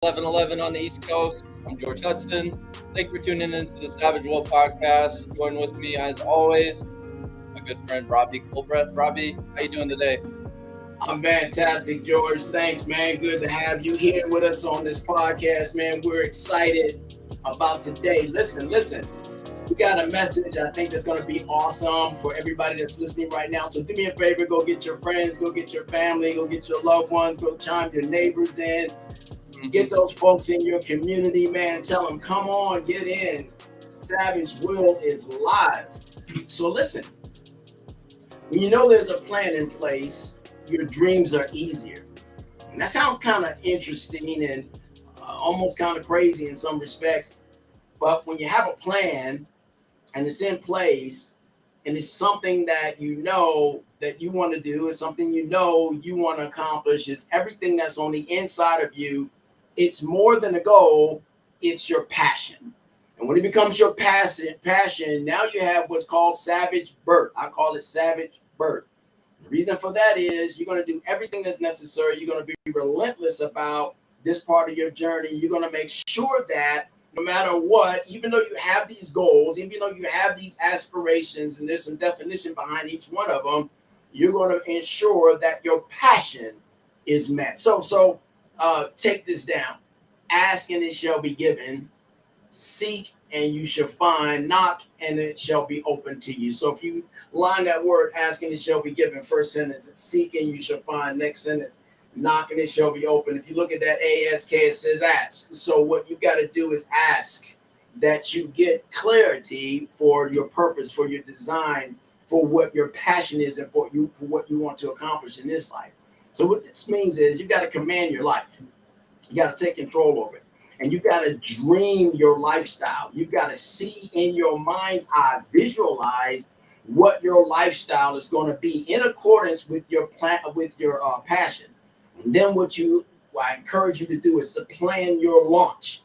11:11 on the East Coast. I'm George Hudson. Thank you for tuning in to the Savage World podcast. Join with me as always, my good friend Robbie Colbreth. Robbie, how you doing today? I'm fantastic, George. Thanks, man. Good to have you here with us on this podcast, man. We're excited about today. Listen. We got a message I think that's going to be awesome for everybody that's listening right now. So do me a favor, go get your friends, go get your family, go get your loved ones, go chime your neighbors in. Get those folks in your community, man. Tell them, come on, get in. Savage World is live. So listen, when you know there's a plan in place, your dreams are easier. And that sounds kind of interesting and almost kind of crazy in some respects. But when you have a plan and it's in place and it's something that you know that you want to do, it's something you know you want to accomplish, it's everything that's on the inside of you. It's more than a goal, it's your passion. And when it becomes your passion, now you have what's called savage birth. I call it savage birth. The reason for that is you're going to do everything that's necessary. You're going to be relentless about this part of your journey. You're going to make sure that no matter what, even though you have these goals, even though you have these aspirations, and there's some definition behind each one of them, you're going to ensure that your passion is met. So take this down. Ask and it shall be given. Seek and you shall find. Knock and it shall be open to you. So if you line that word, ask and it shall be given, first sentence, it's seek and you shall find. Next sentence, knock and it shall be open. If you look at that ASK, it says ask. So what you've got to do is ask that you get clarity for your purpose, for your design, for what your passion is, and for what you want to accomplish in this life. So what this means is you got to command your life. You got to take control over it. And you got to dream your lifestyle. You got to see in your mind's eye, visualize what your lifestyle is going to be in accordance with your plan, with your passion. And then what I encourage you to do is to plan your launch.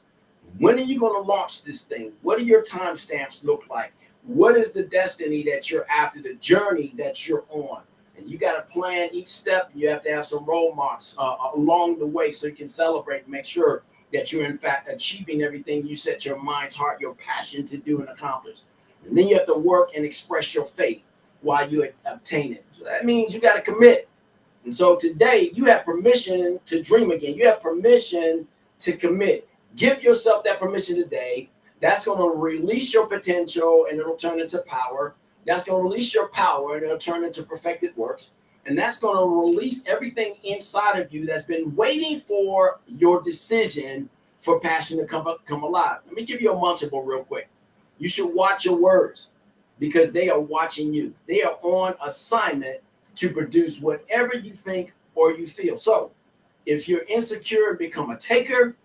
When are you going to launch this thing? What do your timestamps look like? What is the destiny that you're after, the journey that you're on? And you got to plan each step. You have to have some road marks along the way so you can celebrate and make sure that you're in fact achieving everything you set your mind's heart, your passion to do and accomplish. And then you have to work and express your faith while you obtain it. So that means you got to commit. And so today you have permission to dream again. You have permission to commit. Give yourself that permission today. That's going to release your potential and it'll turn into power. That's going to release your power and it'll turn into perfected works. And that's going to release everything inside of you that's been waiting for your decision for passion to come alive. Let me give you a munchable real quick. You should watch your words because they are watching you. They are on assignment to produce whatever you think or you feel. So if you're insecure and become a taker,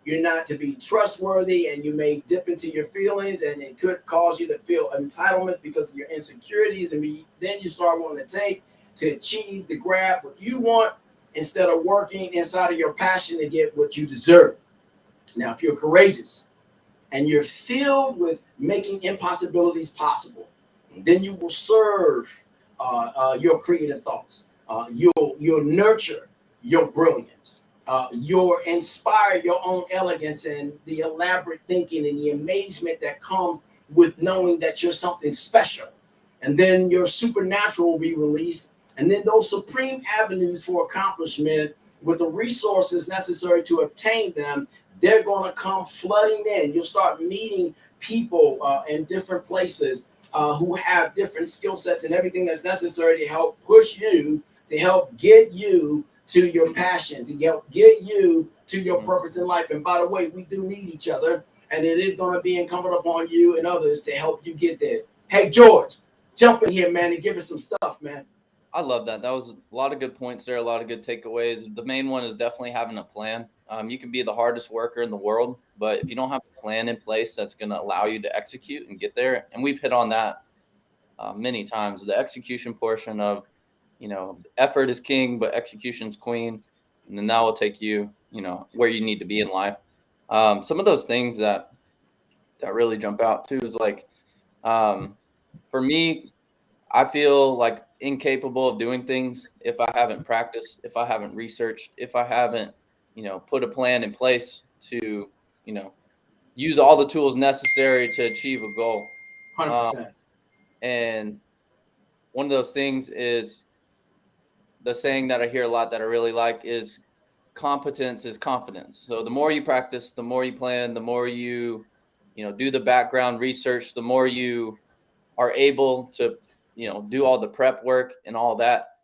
you're not to be trustworthy and you may dip into your feelings and it could cause you to feel entitlements because of your insecurities. And then you start wanting to take to achieve, to grab what you want instead of working inside of your passion to get what you deserve. Now, if you're courageous and you're filled with making impossibilities possible, then you will serve your creative thoughts. You'll nurture your brilliance. You'll inspire your own elegance and the elaborate thinking and the amazement that comes with knowing that you're something special. And then your supernatural will be released. And then those supreme avenues for accomplishment with the resources necessary to obtain them, they're going to come flooding in. You'll start meeting people in different places who have different skill sets and everything that's necessary to help push you, to help get you to your passion, to help get you to your purpose in life. And by the way, we do need each other, and it is going to be incumbent upon you and others to help you get there. Hey, George, jump in here, man, and give us some stuff, man. I love that. That was a lot of good points there, a lot of good takeaways. The main one is definitely having a plan. You can be the hardest worker in the world, but if you don't have a plan in place that's going to allow you to execute and get there, and we've hit on that many times, the execution portion of, effort is king, but execution's queen. And then that will take you, where you need to be in life. Some of those things that really jump out too is like, for me, I feel like incapable of doing things if I haven't practiced, if I haven't researched, if I haven't put a plan in place to, use all the tools necessary to achieve a goal. 100%. And one of those things is the saying that I hear a lot that I really like is competence is confidence. So the more you practice, the more you plan, the more you do the background research, the more you are able to, do all the prep work and all that,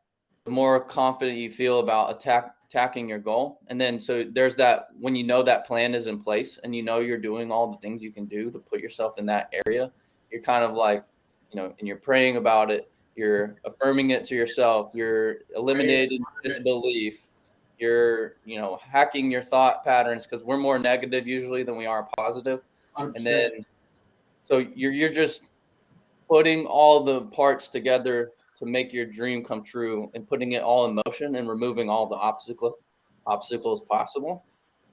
the more confident you feel about attacking your goal. And then so there's that, when that plan is in place and you're doing all the things you can do to put yourself in that area, you're kind of like, and you're praying about it, you're affirming it to yourself, you're eliminating disbelief, you're hacking your thought patterns, because we're more negative usually than we are positive. 100%. And then so you're just putting all the parts together to make your dream come true, and putting it all in motion and removing all the obstacles possible.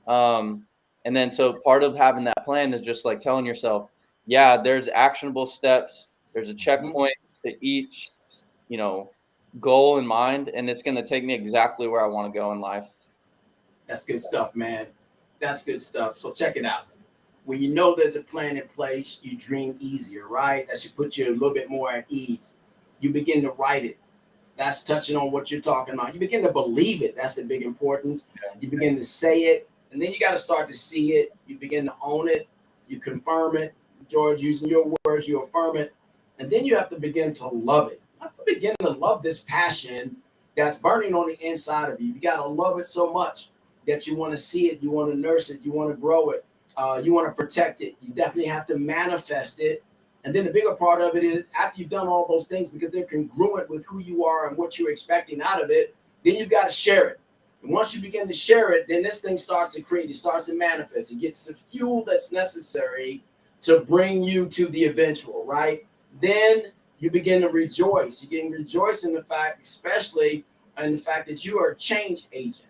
And then so part of having that plan is just like telling yourself, yeah, there's actionable steps, there's a checkpoint to each goal in mind, and it's going to take me exactly where I want to go in life. That's good stuff, man. That's good stuff. So check it out. When you know there's a plan in place, you dream easier, right? That should put you a little bit more at ease. You begin to write it. That's touching on what you're talking about. You begin to believe it. That's the big importance. You begin to say it, and then you got to start to see it. You begin to own it. You confirm it. George, using your words, you affirm it. And then you have to begin to love it. You have to begin to love this passion that's burning on the inside of you. You got to love it so much that you want to see it. You want to nurse it. You want to grow it. You want to protect it. You definitely have to manifest it. And then the bigger part of it is, after you've done all those things, because they're congruent with who you are and what you're expecting out of it, then you've got to share it. And once you begin to share it, then this thing starts to create, it starts to manifest. It gets the fuel that's necessary to bring you to the eventual, right? Then you begin to rejoice. You begin to rejoice in the fact, especially in the fact that you are a change agent,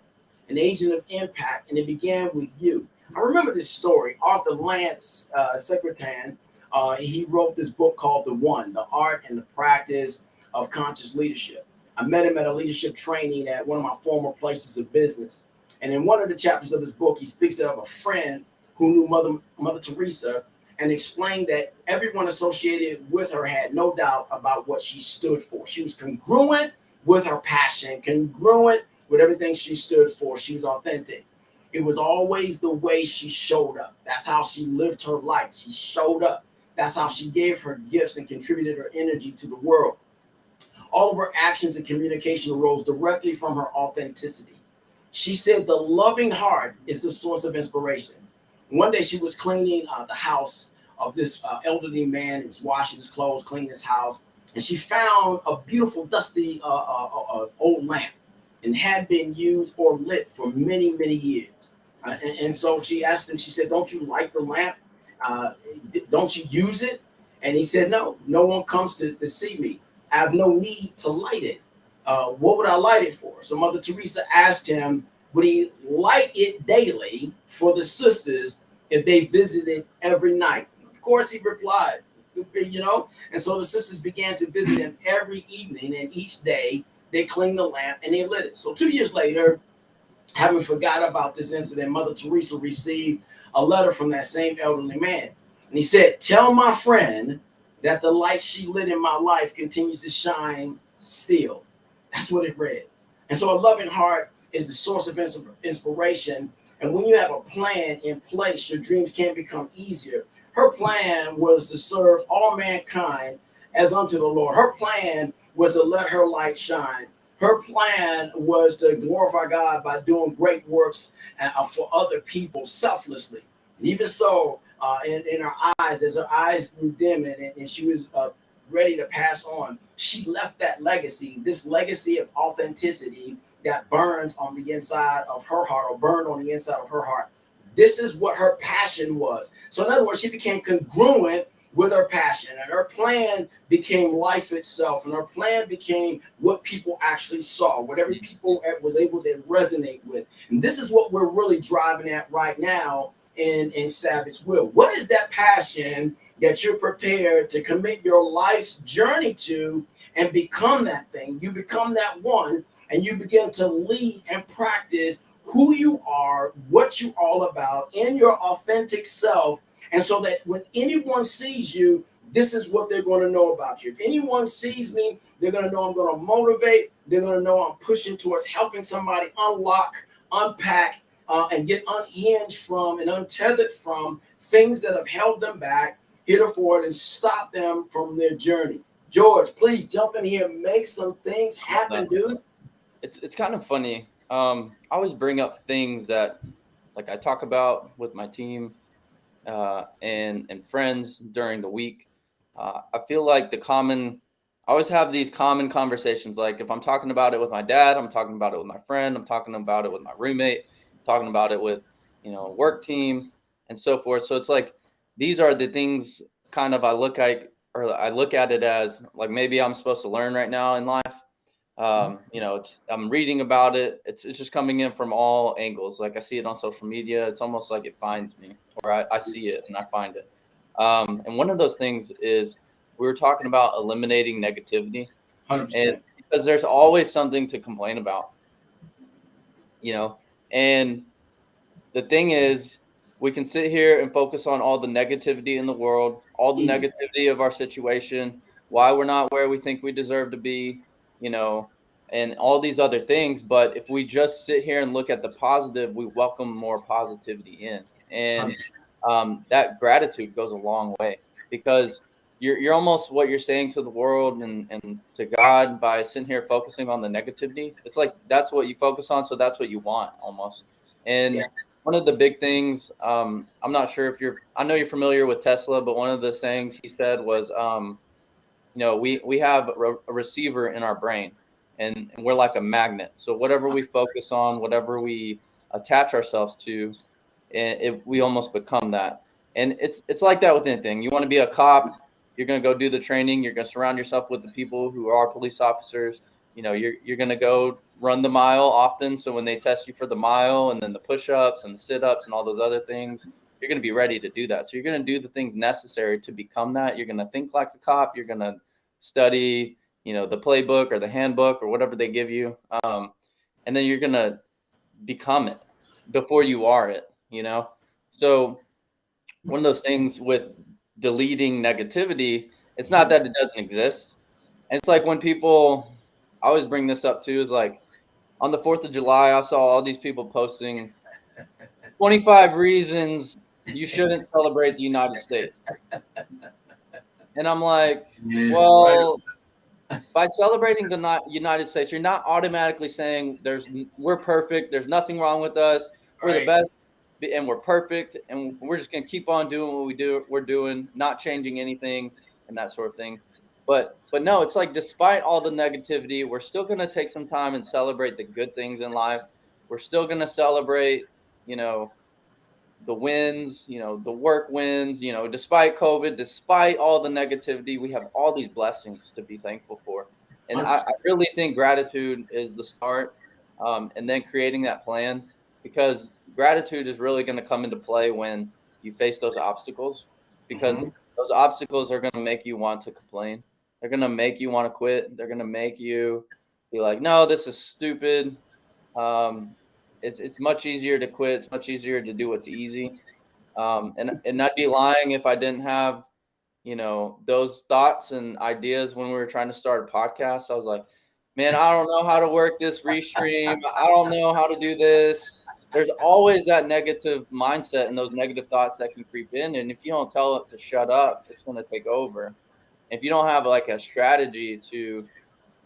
an agent of impact, and it began with you. I remember this story. Arthur Lance Secretan, he wrote this book called The One, The Art and the Practice of Conscious Leadership. I met him at a leadership training at one of my former places of business. And in one of the chapters of his book, he speaks of a friend who knew Mother Teresa, and explained that everyone associated with her had no doubt about what she stood for. She was congruent with her passion, congruent with everything she stood for. She was authentic. It was always the way she showed up. That's how she lived her life. She showed up. That's how she gave her gifts and contributed her energy to the world. All of her actions and communication arose directly from her authenticity. She said the loving heart is the source of inspiration. One day she was cleaning the house of this elderly man. He was washing his clothes, cleaning his house, and she found a beautiful, dusty old lamp, and had been used or lit for many, many years. And so she asked him, she said, "Don't you like the lamp? Don't you use it?" And he said, no one comes to see me. I have no need to light it. What would I light it for? So Mother Teresa asked him, would he light it daily for the sisters if they visited every night? Of course, he replied, and so the sisters began to visit him every evening, and each day they cleaned the lamp and they lit it. So 2 years later, having forgot about this incident, Mother Teresa received a letter from that same elderly man. And he said, "Tell my friend that the light she lit in my life continues to shine still." That's what it read. And so a loving heart is the source of inspiration. And when you have a plan in place, your dreams can become easier. Her plan was to serve all mankind as unto the Lord. Her plan was to let her light shine. Her plan was to glorify God by doing great works for other people selflessly. And even so, in her eyes, as her eyes grew dim and she was ready to pass on, she left that legacy, this legacy of authenticity that burns on the inside of her heart, or burned on the inside of her heart. This is what her passion was. So in other words, she became congruent with her passion, and her plan became life itself, and her plan became what people actually saw, whatever people was able to resonate with. And this is what we're really driving at right now in Savage Will. What is that passion that you're prepared to commit your life's journey to and become that thing? You become that one, and you begin to lead and practice who you are, what you're all about, in your authentic self. And so that when anyone sees you, this is what they're going to know about you. If anyone sees me, they're going to know I'm going to motivate. They're going to know I'm pushing towards helping somebody unlock, unpack, and get unhinged from and untethered from things that have held them back heretofore and stop them from their journey. George, please jump in here, make some things happen, dude. It's kind of funny. I always bring up things that like I talk about with my team and friends during the week. I feel like I always have these common conversations. Like if I'm talking about it with my dad, I'm talking about it with my friend, I'm talking about it with my roommate, I'm talking about it with, work team and so forth. So it's like, these are the things kind of I look at it as like, maybe I'm supposed to learn right now in life. I'm reading about it. It's just coming in from all angles. Like I see it on social media. It's almost like it finds me, or I see it and I find it. And one of those things is we were talking about eliminating negativity, 100%. and because there's always something to complain about, and the thing is, we can sit here and focus on all the negativity in the world, all the negativity of our situation, why we're not where we think we deserve to be, and all these other things. But if we just sit here and look at the positive, we welcome more positivity in. And that gratitude goes a long way, because you're almost what you're saying to the world and to God by sitting here focusing on the negativity. It's like that's what you focus on, so that's what you want almost. And one of the big things, I'm not sure if I know you're familiar with Tesla, but one of the sayings he said was, we have a receiver in our brain, and we're like a magnet. So whatever we focus on, whatever we attach ourselves to, we almost become that. And it's like that with anything. You want to be a cop, you're going to go do the training. You're going to surround yourself with the people who are police officers. You're going to go run the mile often. So when they test you for the mile and then the push-ups and the sit-ups and all those other things, you're going to be ready to do that. So you're going to do the things necessary to become that. You're going to think like a cop. You're going to study, the playbook or the handbook or whatever they give you. And then you're going to become it before you are it, So one of those things with deleting negativity, it's not that it doesn't exist. And it's like when people, I always bring this up too, is like on the 4th of July, I saw all these people posting 25 reasons you shouldn't celebrate the United States. And I'm like, well, by celebrating the United States, you're not automatically saying we're perfect. There's nothing wrong with us. We're the best. And we're perfect, and we're just going to keep on doing what we're doing, not changing anything and that sort of thing. But no, it's like, despite all the negativity, we're still going to take some time and celebrate the good things in life. We're still going to celebrate, the wins, the work wins, despite COVID, despite all the negativity, we have all these blessings to be thankful for. And I really think gratitude is the start, and then creating that plan, because gratitude is really going to come into play when you face those obstacles, because those obstacles are going to make you want to complain. They're going to make you want to quit. They're going to make you be like, no, this is stupid. It's much easier to quit. It's much easier to do what's easy. And I'd be lying if I didn't have, those thoughts and ideas when we were trying to start a podcast. I was like, man, I don't know how to work this restream. I don't know how to do this. There's always that negative mindset and those negative thoughts that can creep in. And if you don't tell it to shut up, it's going to take over. If you don't have like a strategy to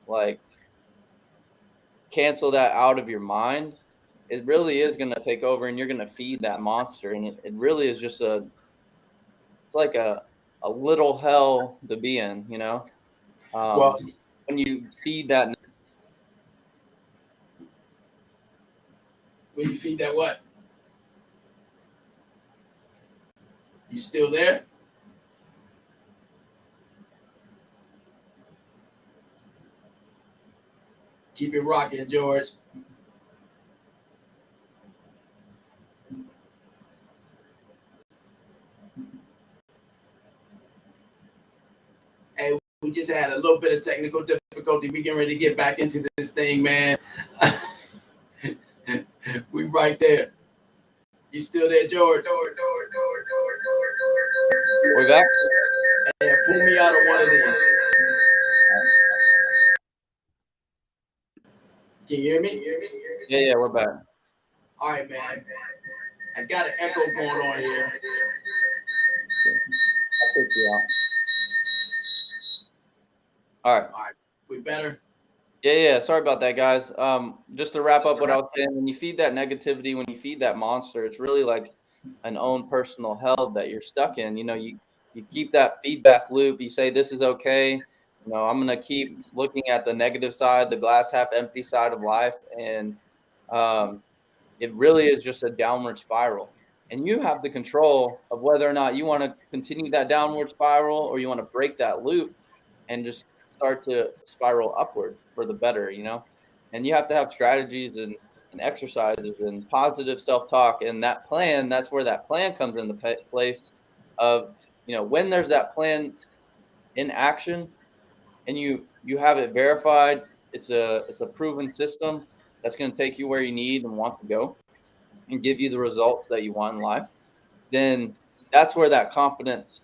like cancel that out of your mind, it really is going to take over, and you're going to feed that monster. And it really is just it's like a little hell to be in, Well, when you feed that. When you feed that what? You still there? Keep it rocking, George. Hey, we just had a little bit of technical difficulty. We getting ready to get back into this thing, man. We right there. You still there, George? We're back. Yeah, pull me out of one of these. Can you hear me? Yeah, we're back. All right, man. I got an echo going on here. I'll pick you out. All right. We better? Yeah. Sorry about that, guys. Just to wrap up what I was saying, when you feed that negativity, when you feed that monster, it's really like an own personal hell that you're stuck in. You know, you keep that feedback loop. You say, this is okay. You know, I'm going to keep looking at the negative side, the glass half empty side of life. And it really is just a downward spiral. And you have the control of whether or not you want to continue that downward spiral or you want to break that loop and just start to spiral upward for the better, you know? And you have to have strategies and exercises and positive self-talk. And that plan, that's where that plan comes into place of, you know, when there's that plan in action and you have it verified, it's a proven system that's going to take you where you need and want to go and give you the results that you want in life, then that's where that confidence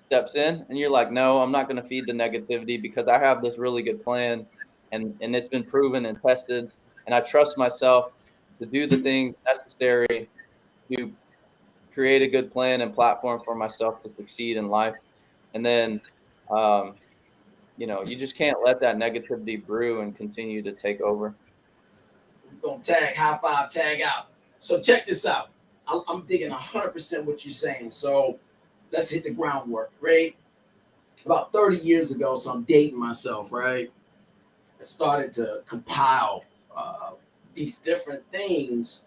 steps in. And you're like, no, I'm not going to feed the negativity because I have this really good plan and it's been proven and tested. And I trust myself to do the things necessary to create a good plan and platform for myself to succeed in life. And then, you know, you just can't let that negativity brew and continue to take over. We're going to tag, high five, tag out. So check this out. I'm digging 100% what you're saying. So let's hit the groundwork, right? About 30 years ago, so I'm dating myself, right? I started to compile these different things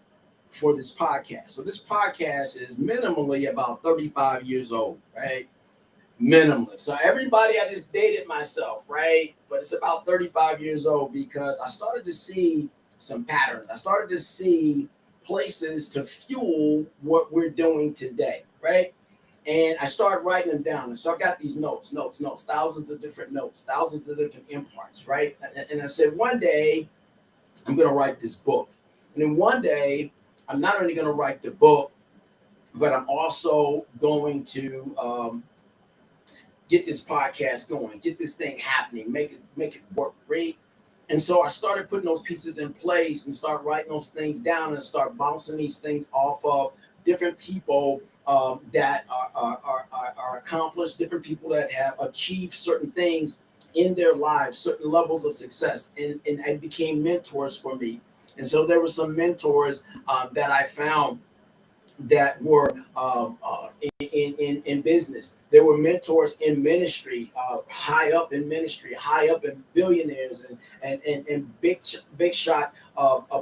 for this podcast. So this podcast is minimally about 35 years old, right? Minimally. So everybody, I just dated myself, right? But it's about 35 years old because I started to see some patterns. I started to see places to fuel what we're doing today, right? And I started writing them down. And so I got these notes, thousands of different notes, thousands of different imparts, right? And I said, one day I'm going to write this book. And then one day I'm not only going to write the book, but I'm also going to get this podcast going, get this thing happening, make it work, right? And so I started putting those pieces in place and start writing those things down and start bouncing these things off of different people that are accomplished, different people that have achieved certain things in their lives, certain levels of success, and it became mentors for me. And so there were some mentors that I found that were in business. There were mentors in ministry, high up in ministry, high up in billionaires and big shot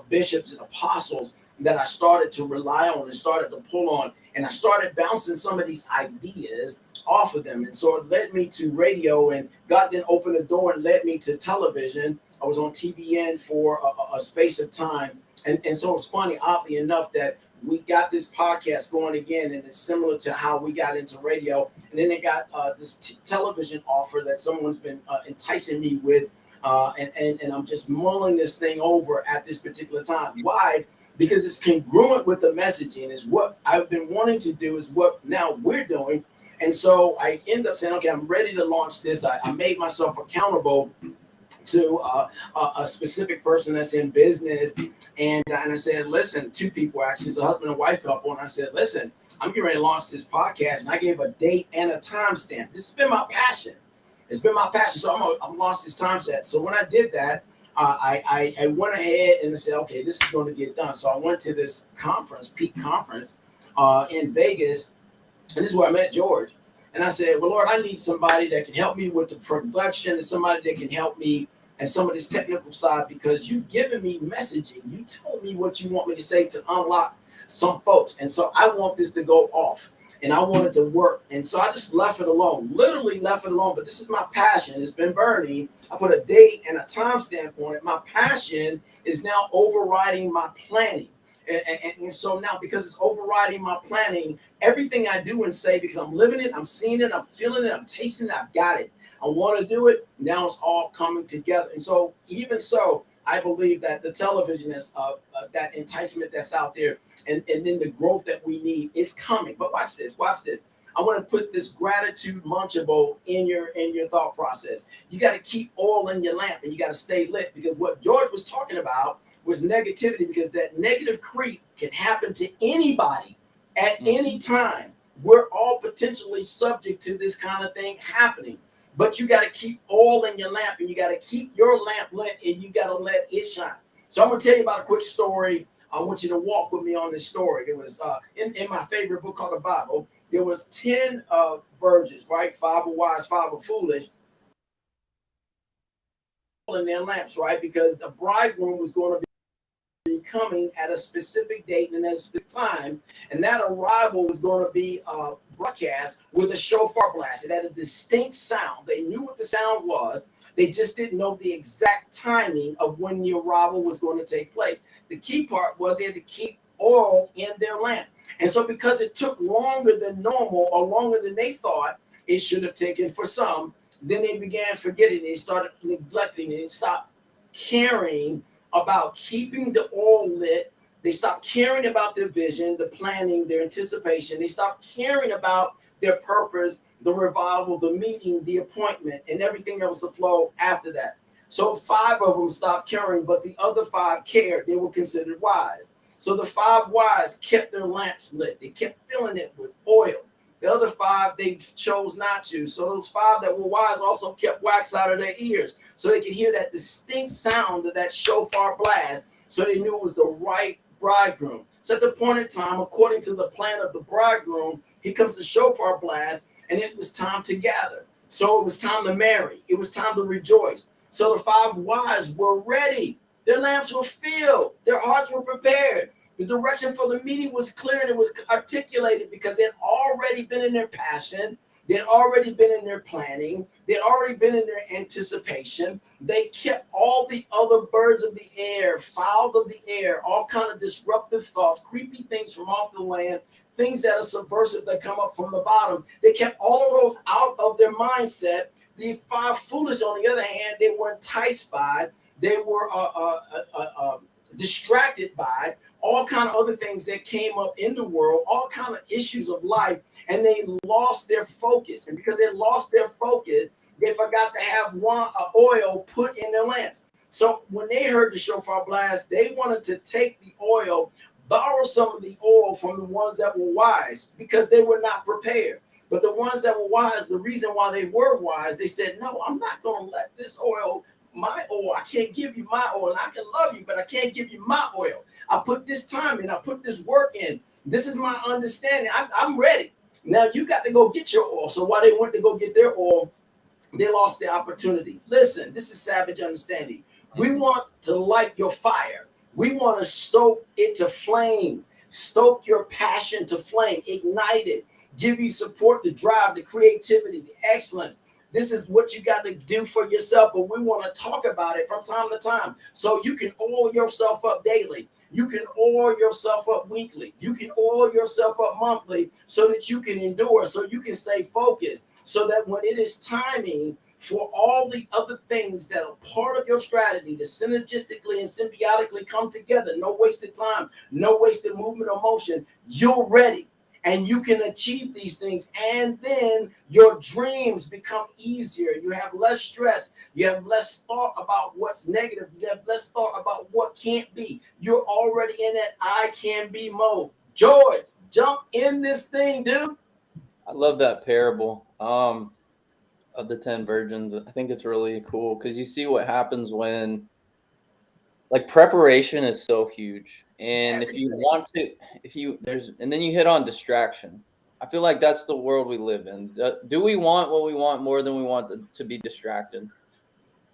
bishops and apostles that I started to rely on and started to pull on. And I started bouncing some of these ideas off of them. And so it led me to radio, and God then opened the door and led me to television. I was on TBN for a space of time. And so it's funny, oddly enough, that we got this podcast going again, and it's similar to how we got into radio. And then they got this television offer that someone's been enticing me with, and I'm just mulling this thing over at this particular time. Why? Because it's congruent with the messaging. Is what I've been wanting to do, is what now we're doing. And so I end up saying, okay, I'm ready to launch this. I made myself accountable to a specific person that's in business, and I said, listen, two people, actually, it's a husband and wife couple, and I said, listen, I'm getting ready to launch this podcast, and I gave a date and a timestamp. This has been my passion. It's been my passion, so I'm launch this timestamp. So when I did that, I went ahead and I said, okay, this is going to get done. So I went to this conference, Peak Conference, in Vegas, and this is where I met George. And I said, well, Lord, I need somebody that can help me with the production and somebody that can help me and some of this technical side, because you've given me messaging. You told me what you want me to say to unlock some folks. And so I want this to go off, and I want it to work. And so I just left it alone, literally left it alone. But this is my passion. It's been burning. I put a date and a timestamp on it. My passion is now overriding my planning. And so now, because it's overriding my planning, everything I do and say, because I'm living it, I'm seeing it, I'm feeling it, I'm tasting it, I've got it. I want to do it. Now it's all coming together. And so, even so, I believe that the television is that enticement that's out there, and then the growth that we need is coming. But watch this, watch this. I want to put this gratitude munchable in your thought process. You got to keep oil in your lamp, and you got to stay lit, because what George was talking about was negativity, because that negative creep can happen to anybody at any time. We're all potentially subject to this kind of thing happening. But you got to keep oil in your lamp, and you got to keep your lamp lit, and you got to let it shine. So I'm going to tell you about a quick story. I want you to walk with me on this story. It was in my favorite book called the Bible. There was 10 virgins, right? 5 were wise, 5 were foolish, in their lamps, right? Because the bridegroom was going to be coming at a specific date and at a specific time, and that arrival was going to be broadcast with a shofar blast. It had a distinct sound. They knew what the sound was. They just didn't know the exact timing of when the arrival was going to take place. The key part was they had to keep oil in their lamp. And so because it took longer than normal, or longer than they thought it should have taken for some, then they began forgetting. They started neglecting it and stopped caring about keeping the oil lit. They stopped caring about their vision, the planning, their anticipation. They stopped caring about their purpose, the revival, the meeting, the appointment, and everything that was to flow after that. So 5 of them stopped caring, but the other 5 cared. They were considered wise. So the 5 wise kept their lamps lit. They kept filling it with oil. The other 5, they chose not to. So those 5 that were wise also kept wax out of their ears, so they could hear that distinct sound of that shofar blast, so they knew it was the right bridegroom. So at the point in time, according to the plan of the bridegroom, here comes the shofar blast, and it was time to gather. So it was time to marry. It was time to rejoice. So the 5 wise were ready. Their lamps were filled. Their hearts were prepared. The direction for the meeting was clear, and it was articulated, because they'd already been in their passion. They'd already been in their planning. They'd already been in their anticipation. They kept all the other birds of the air, fowls of the air, all kind of disruptive thoughts, creepy things from off the land, things that are subversive that come up from the bottom. They kept all of those out of their mindset. The 5 foolish, on the other hand, they were enticed by, they were distracted by all kind of other things that came up in the world, all kind of issues of life, and they lost their focus. And because they lost their focus, they forgot to have oil put in their lamps. So when they heard the shofar blast, they wanted to take the oil, borrow some of the oil from the ones that were wise, because they were not prepared. But the ones that were wise, the reason why they were wise, they said, no, I'm not going to let this oil, my oil, I can't give you my oil. I can love you, but I can't give you my oil. I put this time in. I put this work in. This is my understanding. I'm ready. Now you got to go get your oil. So while they went to go get their oil, they lost the opportunity. Listen, this is savage understanding. We want to light your fire. We want to stoke it to flame. Stoke your passion to flame. Ignite it. Give you support to drive the creativity, the excellence. This is what you got to do for yourself, but we want to talk about it from time to time, so you can oil yourself up daily. You can oil yourself up weekly. You can oil yourself up monthly, so that you can endure, so you can stay focused, so that when it is timing for all the other things that are part of your strategy to synergistically and symbiotically come together, no wasted time, no wasted movement or motion, you're ready. And you can achieve these things, and then your dreams become easier. You have less stress. You have less thought about what's negative. You have less thought about what can't be. You're already in that I can be mode. George, jump in this thing, dude. I love that parable of the 10 virgins. I think it's really cool, because you see what happens when, like, preparation is so huge. And if you want to, and then you hit on distraction. I feel like that's the world we live in. Do we want what we want more than we want to be distracted?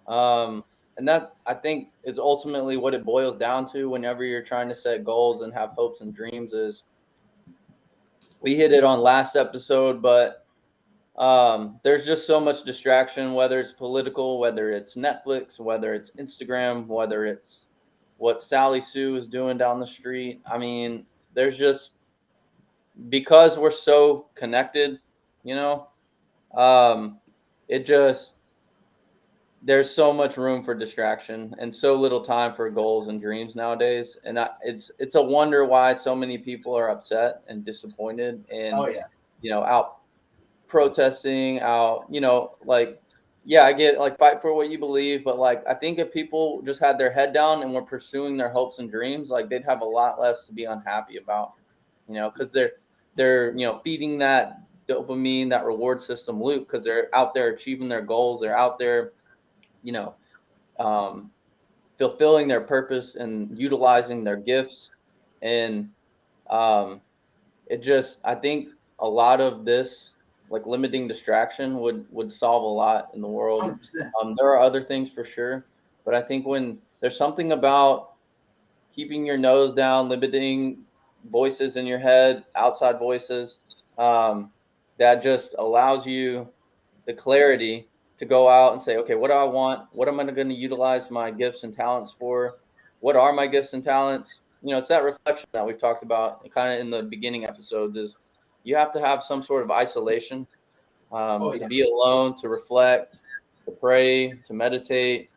And that, I think, is ultimately what it boils down to whenever you're trying to set goals and have hopes and dreams. Is, we hit it on last episode, but there's just so much distraction, whether it's political, whether it's Netflix, whether it's Instagram, whether it's what Sally Sue is doing down the street. I mean, there's just, because we're so connected, you know, it just, there's so much room for distraction and so little time for goals and dreams nowadays. And it's a wonder why so many people are upset and disappointed and, Oh yeah. out protesting, out, like, yeah, I get like fight for what you believe, but like I think if people just had their head down and were pursuing their hopes and dreams, like they'd have a lot less to be unhappy about, because they're feeding that dopamine, that reward system loop, because they're out there achieving their goals, they're out there, you know, um, fulfilling their purpose and utilizing their gifts. And um, I think a lot of this, like limiting distraction, would solve a lot in the world. 100%. There are other things for sure, but I think when there's something about keeping your nose down, limiting voices in your head, outside voices, that just allows you the clarity to go out and say, okay, what do I want? What am I going to utilize my gifts and talents for? What are my gifts and talents? It's that reflection that we've talked about kind of in the beginning episodes. Is you have to have some sort of isolation, Oh to yeah. be alone, to reflect, to pray, to meditate,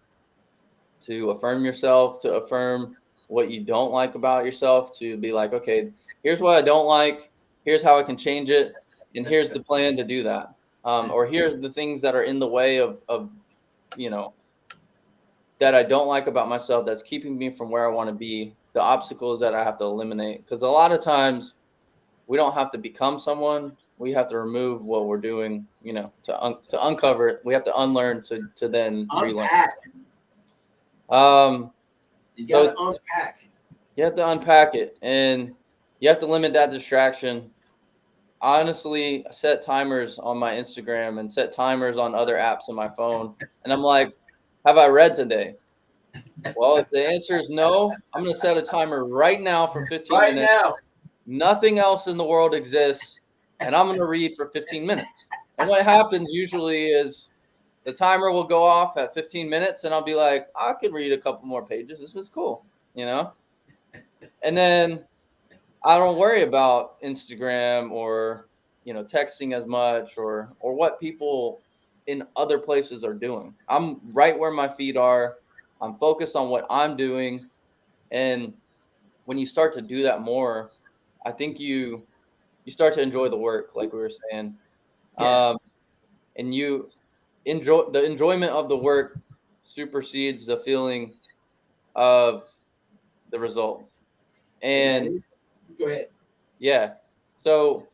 to affirm yourself, to affirm what you don't like about yourself, to be like, okay, here's what I don't like, here's how I can change it, and here's the plan to do that. Or here's the things that are in the way of you know that I don't like about myself that's keeping me from where I want to be, the obstacles that I have to eliminate. Because a lot of times we don't have to become someone, we have to remove what we're doing, to uncover it. We have to unlearn to then relearn. Unpack. um You so got to unpack. you have to unpack it, and you have to limit that distraction. Honestly, I set timers on my Instagram and set timers on other apps on my phone. And I'm like, have I read today? Well, if the answer is no, I'm going to set a timer right now for 15 Right minutes. now. Nothing else in the world exists. And I'm going to read for 15 minutes. And what happens usually is the timer will go off at 15 minutes and I'll be like, I could read a couple more pages. This is cool, And then I don't worry about Instagram or texting as much or what people in other places are doing. I'm right where my feet are. I'm focused on what I'm doing, and when you start to do that more, I think you start to enjoy the work, like we were saying, Yeah. and you enjoy the enjoyment of the work supersedes the feeling of the result. Hey And man, go ahead. yeah, so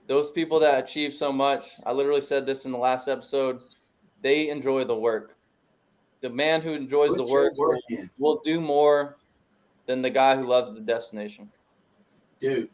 those people that achieve so much, I literally said this in the last episode, they enjoy the work. The man who enjoys the Put your work work in. will do more than the guy who loves the destination. Dude,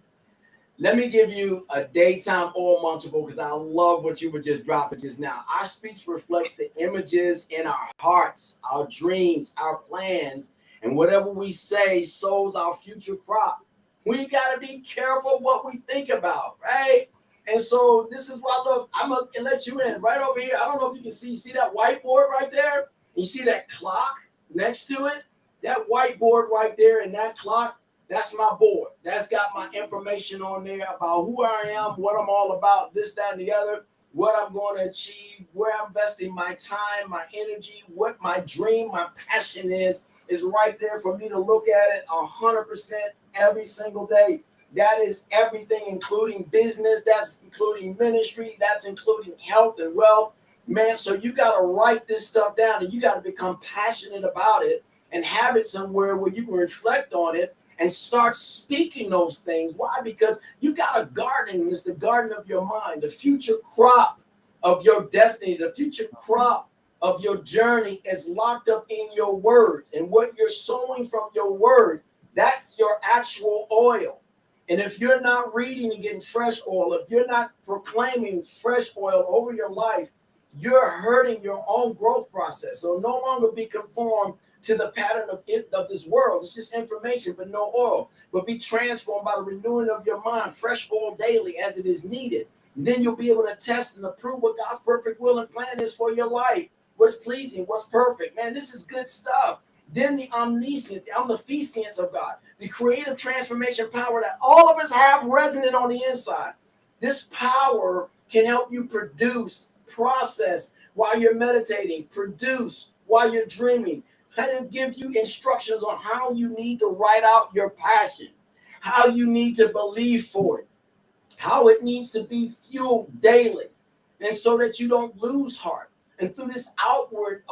let me give you a daytime oil munchable because I love what you were just dropping just now. Our speech reflects the images in our hearts, our dreams, our plans, and whatever we say sows our future crop. We got to be careful what we think about, right? And so this is why, look, I'm going to let you in right over here. I don't know if you can see that whiteboard right there? You see that clock next to it? That whiteboard right there and that clock, that's my board. That's got my information on there about who I am, what I'm all about, this, that, and the other, what I'm going to achieve, where I'm investing my time, my energy, what my dream, my passion is right there for me to look at it 100% every single day. That is everything, including business, that's including ministry, that's including health and wealth. Man, so you got to write this stuff down and you got to become passionate about it and have it somewhere where you can reflect on it and start speaking those things. Why? Because you got a garden. It's the garden of your mind, the future crop of your destiny, the future crop of your journey is locked up in your words. And what you're sowing from your words, that's your actual oil. And if you're not reading and getting fresh oil, if you're not proclaiming fresh oil over your life, you're hurting your own growth process. So no longer be conformed to the pattern of this world. It's just information, but no oil. But be transformed by the renewing of your mind, fresh oil daily as it is needed. And then you'll be able to test and approve what God's perfect will and plan is for your life. What's pleasing, what's perfect. Man, this is good stuff. Then the omniscience, the omnificence of God, the creative transformation power that all of us have resonant on the inside. This power can help you produce, process, while you're meditating, produce while you're dreaming, kind of give you instructions on how you need to write out your passion, how you need to believe for it, how it needs to be fueled daily, and so that you don't lose heart. And through this outward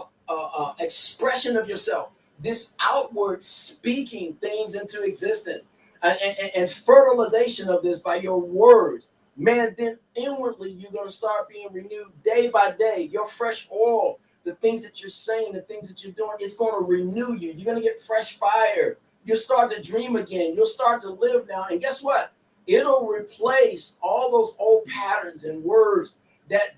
expression of yourself, this outward speaking things into existence, and fertilization of this by your words, man, then inwardly you're going to start being renewed day by day. Your fresh oil, the things that you're saying, the things that you're doing, it's going to renew you. You're going to get fresh fire. You'll start to dream again. You'll start to live now. And guess what? It'll replace all those old patterns and words that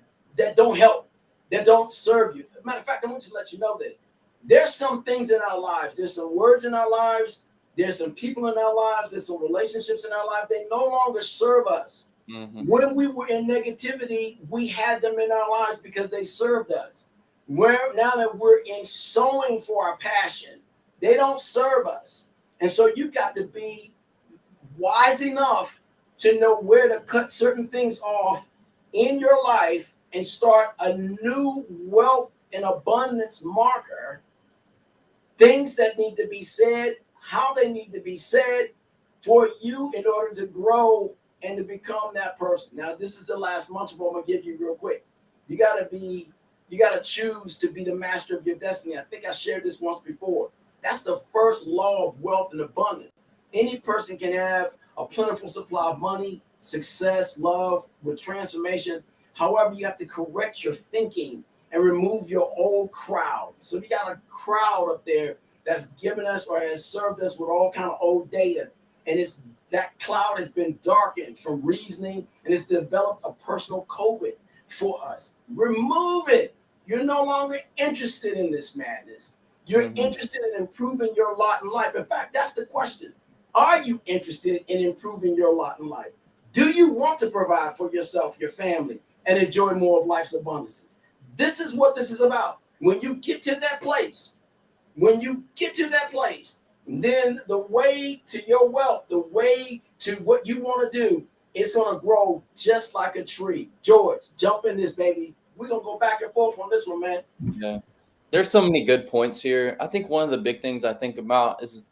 don't help, that don't serve you. Matter of fact, I want to just let you know this. There's some things in our lives. There's some words in our lives. There's some people in our lives. There's some relationships in our life. They no longer serve us. Mm-hmm. When we were in negativity, we had them in our lives because they served us. Now that we're in sowing for our passion, they don't serve us. And so you've got to be wise enough to know where to cut certain things off in your life and start a new wealth and abundance marker. Things that need to be said, how they need to be said for you in order to grow and to become that person. Now, this is the last mantra I'm going to give you real quick. You got to choose to be the master of your destiny. I think I shared this once before. That's the first law of wealth and abundance. Any person can have a plentiful supply of money, success, love, with transformation. However, you have to correct your thinking and remove your old crowd. So you got a crowd up there that's given us or has served us with all kind of old data. And that cloud has been darkened from reasoning, and it's developed a personal COVID for us. Remove it. You're no longer interested in this madness. You're interested in improving your lot in life. In fact, that's the question. Are you interested in improving your lot in life? Do you want to provide for yourself, your family, and enjoy more of life's abundances? This is what this is about. When you get to that place, then the way to your wealth, the way to what you want to do, is going to grow just like a tree. George, jump in this, baby. We're going to go back and forth on this one, man. Yeah. There's so many good points here. I think one of the big things I think about is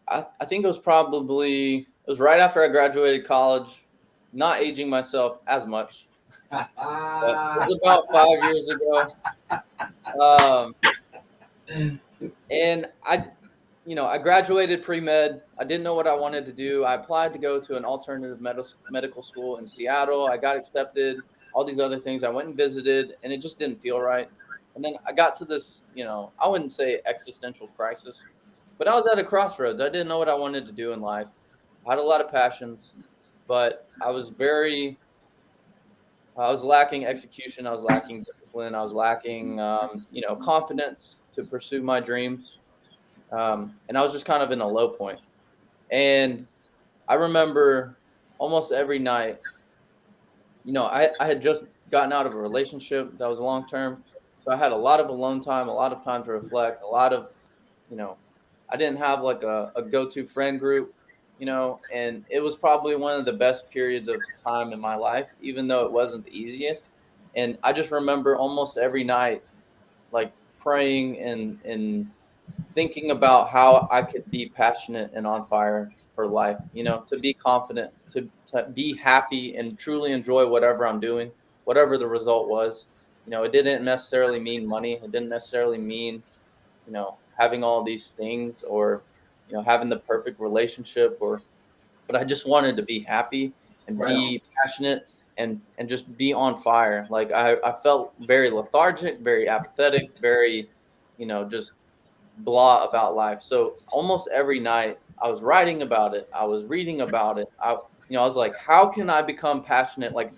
I think it was right after I graduated college, not aging myself as much. It was about 5 years ago. And I graduated pre-med. I didn't know what I wanted to do. I applied to go to an alternative medical school in Seattle. I got accepted, all these other things. I went and visited, and it just didn't feel right. And then I got to this, I wouldn't say existential crisis, but I was at a crossroads. I didn't know what I wanted to do in life. I had a lot of passions, but I was lacking execution. I was lacking discipline. I was lacking, confidence to pursue my dreams. And I was just kind of in a low point. And I remember almost every night, I had just gotten out of a relationship that was long-term. So I had a lot of alone time, a lot of time to reflect, a lot of, I didn't have like a go-to friend group, and it was probably one of the best periods of time in my life, even though it wasn't the easiest. And I just remember almost every night, like praying and thinking about how I could be passionate and on fire for life, to be confident, to be happy and truly enjoy whatever I'm doing, whatever the result was. It didn't necessarily mean money. It didn't necessarily mean, having all these things or, having the perfect relationship but I just wanted to be happy and be passionate and just be on fire. Like I felt very lethargic, very apathetic, very, just blah about life. So almost every night I was writing about it. I was reading about it. I was like, how can I become passionate? Like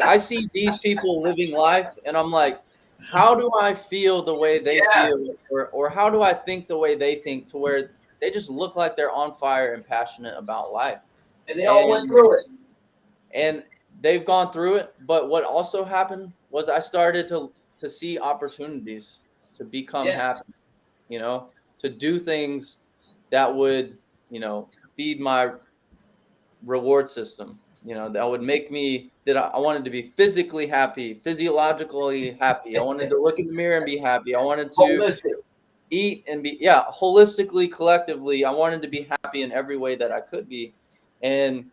I see these people living life and I'm like, how do I feel the way they feel? Or how do I think the way they think, to where they just look like they're on fire and passionate about life? And they all went through it. And they've gone through it. But what also happened was I started to see opportunities to become happy, to do things that would, feed my reward system, that would make me that I wanted to be physically happy, physiologically happy. I wanted to look in the mirror and be happy. I wanted to Holistic. eat and be, yeah, holistically, collectively. I wanted to be happy in every way that I could be. And,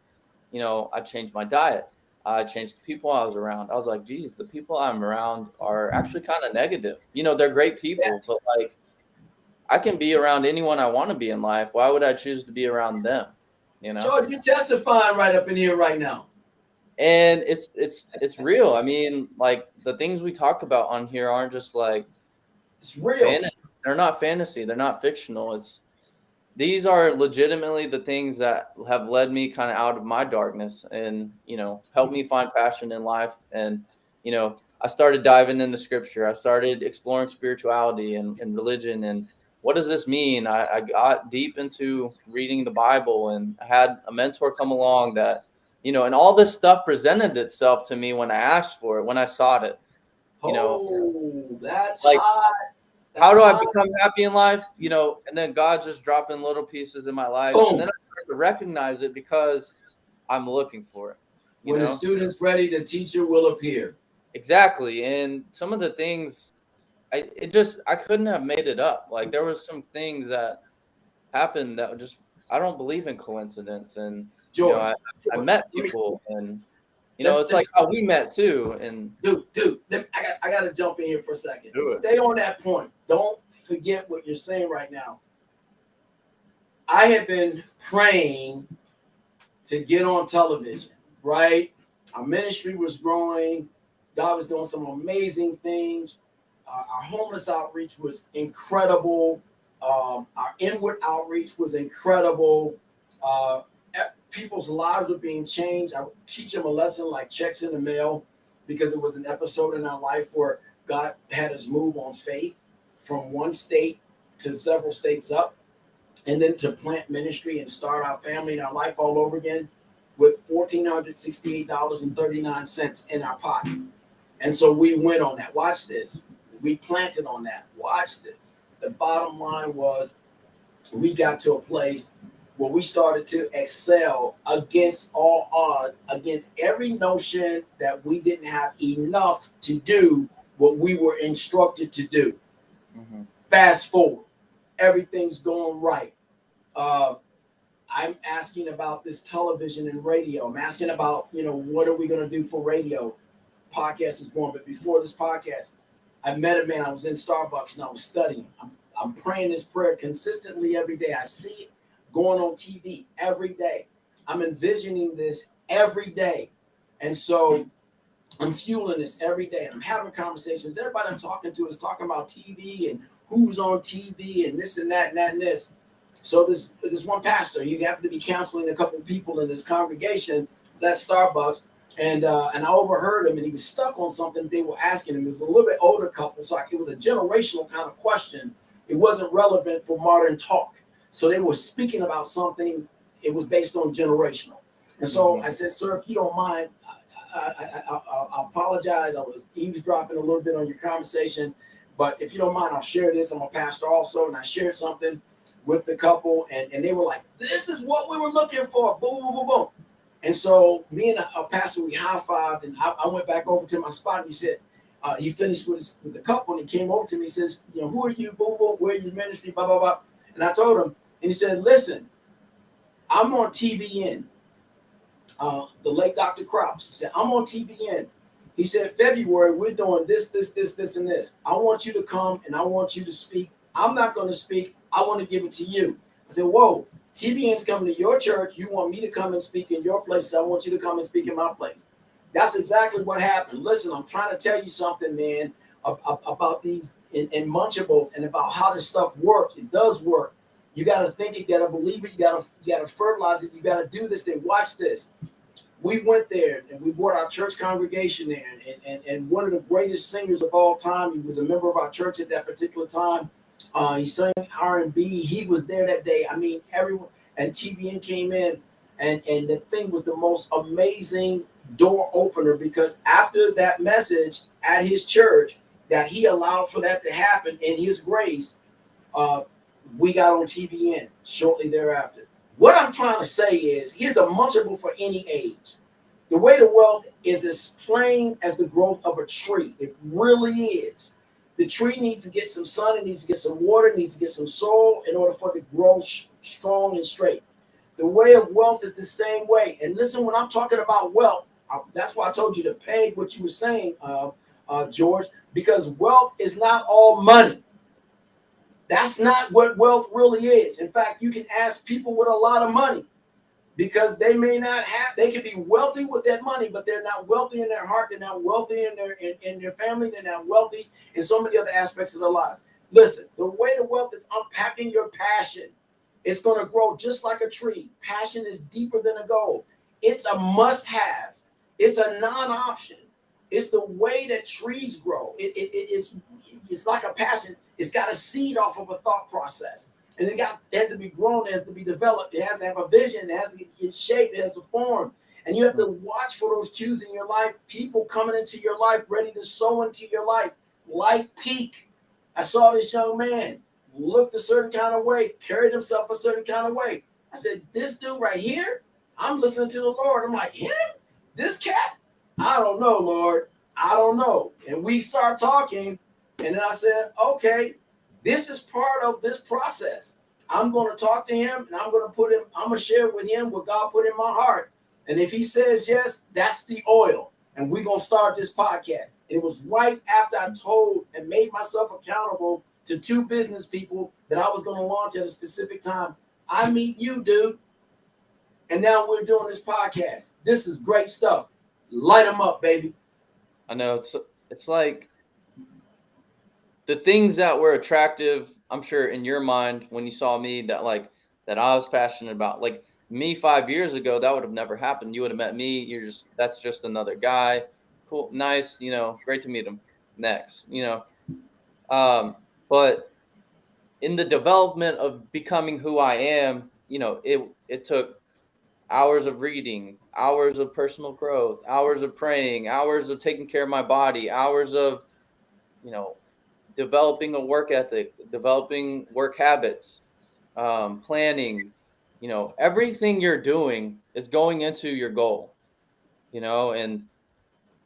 I changed my diet. I changed the people I was around. I was like, geez, the people I'm around are actually kind of negative. They're great people, but like I can be around anyone I want to be in life. Why would I choose to be around them? George, you're testifying right up in here right now. And it's real. I mean, like the things we talk about on here aren't just like it's real. Fantasy. They're not fantasy. They're not fictional. These are legitimately the things that have led me kind of out of my darkness and, helped me find passion in life. And, I started diving into scripture. I started exploring spirituality and religion. And what does this mean? I got deep into reading the Bible, and I had a mentor come along that, and all this stuff presented itself to me when I asked for it, when I sought it. That's like, hot. How do I become happy in life? And then God just dropping little pieces in my life. Boom. And then I start to recognize it because I'm looking for it. When the student's ready, the teacher will appear. Exactly. And some of the things, I couldn't have made it up. Like there was some things that happened that just, I don't believe in coincidence. And, George, I met people and, it's like how we met too. And dude, I got to jump in here for a second. Stay on that point. Don't forget what you're saying right now. I have been praying to get on television, right? Our ministry was growing. God was doing some amazing things. Our homeless outreach was incredible. Our inward outreach was incredible. People's lives were being changed. I would teach them a lesson like checks in the mail, because it was an episode in our life where God had us move on faith from one state to several states up, and then to plant ministry and start our family and our life all over again with $1,468.39 in our pocket. And so we went on that. Watch this. We planted on that. Watch this. The bottom line was we got to a place where we started to excel against all odds, against every notion that we didn't have enough to do what we were instructed to do. Mm-hmm. Fast forward, everything's going right. I'm asking about this television and radio. I'm asking about, what are we going to do for radio? Podcast is born. But before this podcast, I met a man. I was in Starbucks and I was studying. I'm praying this prayer consistently every day. I see it going on TV every day. I'm envisioning this every day. And so I'm fueling this every day. I'm having conversations. Everybody I'm talking to is talking about TV and who's on TV and this and that and that and this. So this one pastor, he happened to be counseling a couple of people in this congregation. It was at Starbucks. And I overheard him, and he was stuck on something they were asking him. It was a little bit older couple, so it was a generational kind of question. It wasn't relevant for modern talk. So they were speaking about something. It was based on generational. And so I said, sir, if you don't mind, I apologize. I was eavesdropping a little bit on your conversation. But if you don't mind, I'll share this. I'm a pastor also. And I shared something with the couple. And they were like, this is what we were looking for. Boom, boom, boom, boom. And so me and a pastor, we high-fived. And I went back over to my spot. And he said, he finished with the couple. And he came over to me. He says, who are you? Boom, boom. Where are your ministry? Blah, blah, blah. And I told him. And he said, listen, I'm on TBN, the late Dr. Crouch. He said, I'm on TBN. He said, February, we're doing this, and this. I want you to come and I want you to speak. I'm not going to speak. I want to give it to you. I said, whoa, TBN's coming to your church. You want me to come and speak in your place. I want you to come and speak in my place. That's exactly what happened. Listen, I'm trying to tell you something, man, about these in Munchables and about how this stuff works. It does work. You got to think it, you got to believe it, you got to fertilize it, you got to do this thing. Watch this. We went there and we brought our church congregation there, and one of the greatest singers of all time, he was a member of our church at that particular time. He sang R&B. He was there that day. I mean, everyone, and TBN came in, and the thing was the most amazing door opener, because after that message at his church that he allowed for that to happen in his grace, we got on TBN shortly thereafter. What I'm trying to say is, here's a Munchable for any age. The way to wealth is as plain as the growth of a tree. It really is. The tree needs to get some sun, it needs to get some water, it needs to get some soil in order for it to grow strong and straight. The way of wealth is the same way. And listen, when I'm talking about wealth, that's why I told you to peg what you were saying, George, because wealth is not all money. That's not what wealth really is. In fact, you can ask people with a lot of money, because they may not have, they can be wealthy with that money, but they're not wealthy in their heart. They're not wealthy in their family. They're not wealthy in so many other aspects of their lives. Listen, the way to wealth is unpacking your passion. It's going to grow just like a tree. Passion is deeper than a goal. It's a must-have. It's a non-option. It's the way that trees grow. It's like a passion. It's got a seed off of a thought process. And it has to be grown, it has to be developed, it has to have a vision, it has to get shaped, it has to form. And you have to watch for those cues in your life, people coming into your life, ready to sow into your life. Like Peak. I saw this young man, looked a certain kind of way, carried himself a certain kind of way. I said, this dude right here, I'm listening to the Lord. I'm like, him? This cat? I don't know, Lord. I don't know. And we start talking, and then I said, okay, this is part of this process. I'm going to talk to him, and I'm going to share with him what God put in my heart. And if he says yes, that's the oil. And we're going to start this podcast. It was right after I told and made myself accountable to 2 business people that I was going to launch at a specific time. I meet you, dude. And now we're doing this podcast. This is great stuff. Light them up, baby. I know it's like the things that were attractive, I'm sure in your mind when you saw me that I was passionate about, like me 5 years ago, that would have never happened. You would have met me. That's just another guy. Cool. Nice. Great to meet him. Next, but in the development of becoming who I am, it took hours of reading, hours of personal growth, hours of praying, hours of taking care of my body, hours of, developing a work ethic, developing work habits, planning, everything you're doing is going into your goal, and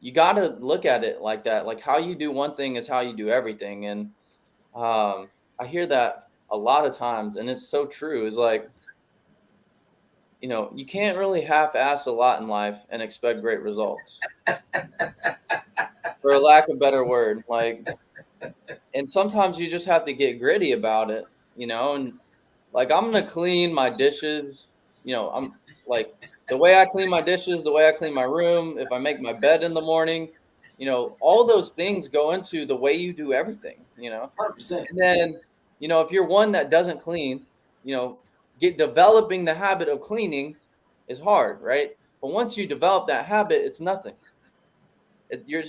you got to look at it like that. Like how you do one thing is how you do everything. And I hear that a lot of times, and it's so true. It's like, you can't really half-ass a lot in life and expect great results. For lack of a better word, and sometimes you just have to get gritty about it, and like, I'm going to clean my dishes. I'm like, the way I clean my dishes, the way I clean my room, if I make my bed in the morning, all those things go into the way you do everything, 100%. And then, if you're one that doesn't clean, developing the habit of cleaning is hard, right? But once you develop that habit, it's nothing. You're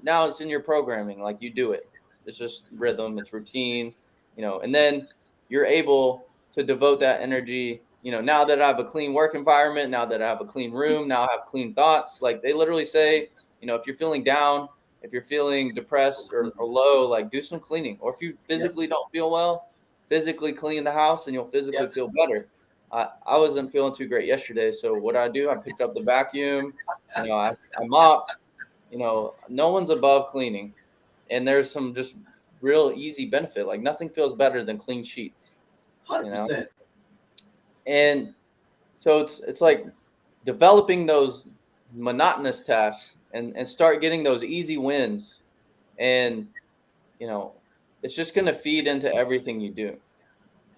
now it's in your programming, like you do it. It's just rhythm, it's routine, and then you're able to devote that energy. Now that I have a clean work environment, now that I have a clean room, now I have clean thoughts. Like they literally say, if you're feeling down, if you're feeling depressed or low, like do some cleaning. Or if you physically don't feel well, physically clean the house and you'll physically feel better. I wasn't feeling too great yesterday. So what I do, I picked up the vacuum, I mopped. No one's above cleaning. And there's some just real easy benefit. Like nothing feels better than clean sheets. 100%. And so it's like developing those monotonous tasks and start getting those easy wins. And, it's just going to feed into everything you do.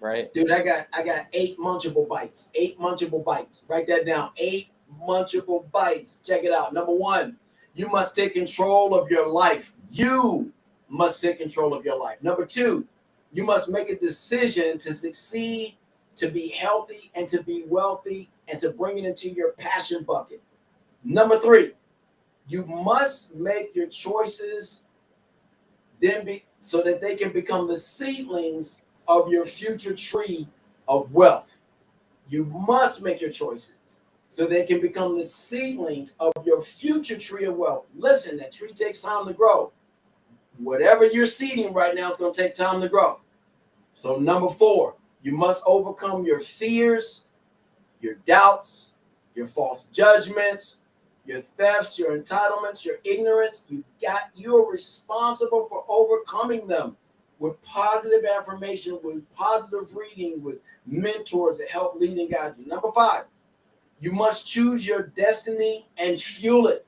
Right. Dude, I got 8 munchable bites. 8 munchable bites. Write that down. 8 munchable bites. Check it out. Number 1, you must take control of your life. You must take control of your life. Number 2, you must make a decision to succeed, to be healthy, and to be wealthy, and to bring it into your passion bucket. Number 3, you must make your choices so that they can become the seedlings of your future tree of wealth. You must make your choices so they can become the seedlings of your future tree of wealth. Listen, that tree takes time to grow. Whatever you're seeding right now is going to take time to grow. So number 4, you must overcome your fears, your doubts, your false judgments, your thefts, your entitlements, your ignorance. You're responsible for overcoming them with positive affirmation, with positive reading, with mentors that help lead and guide you. Number 5, you must choose your destiny and fuel it.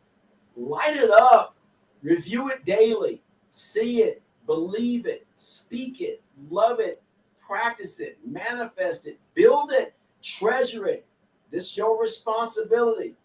Light it up. Review it daily. See it, believe it, speak it, love it, practice it, manifest it, build it, treasure it. This is your responsibility.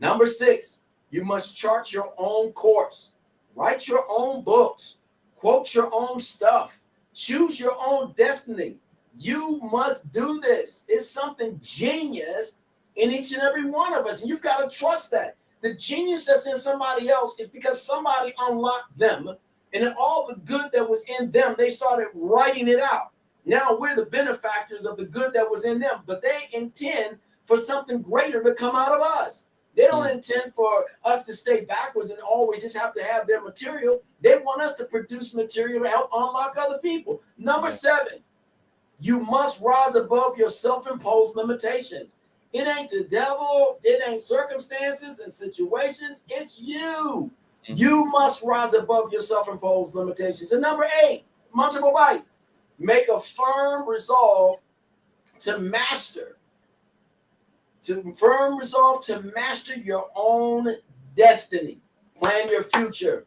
Number 6, you must chart your own course. Write your own books. Quote your own stuff. Choose your own destiny. You must do this. It's something genius in each and every one of us, and you've got to trust that. The genius that's in somebody else is because somebody unlocked them, and then all the good that was in them, they started writing it out. Now we're the benefactors of the good that was in them, but they intend for something greater to come out of us. They don't intend for us to stay backwards and always just have to have their material. They want us to produce material to help unlock other people. Number 7, you must rise above your self-imposed limitations. It ain't the devil. It ain't circumstances and situations. It's you. You must rise above your self-imposed limitations. And number 8, munchable bite. Make a firm resolve to master. Firm resolve to master your own destiny. Plan your future.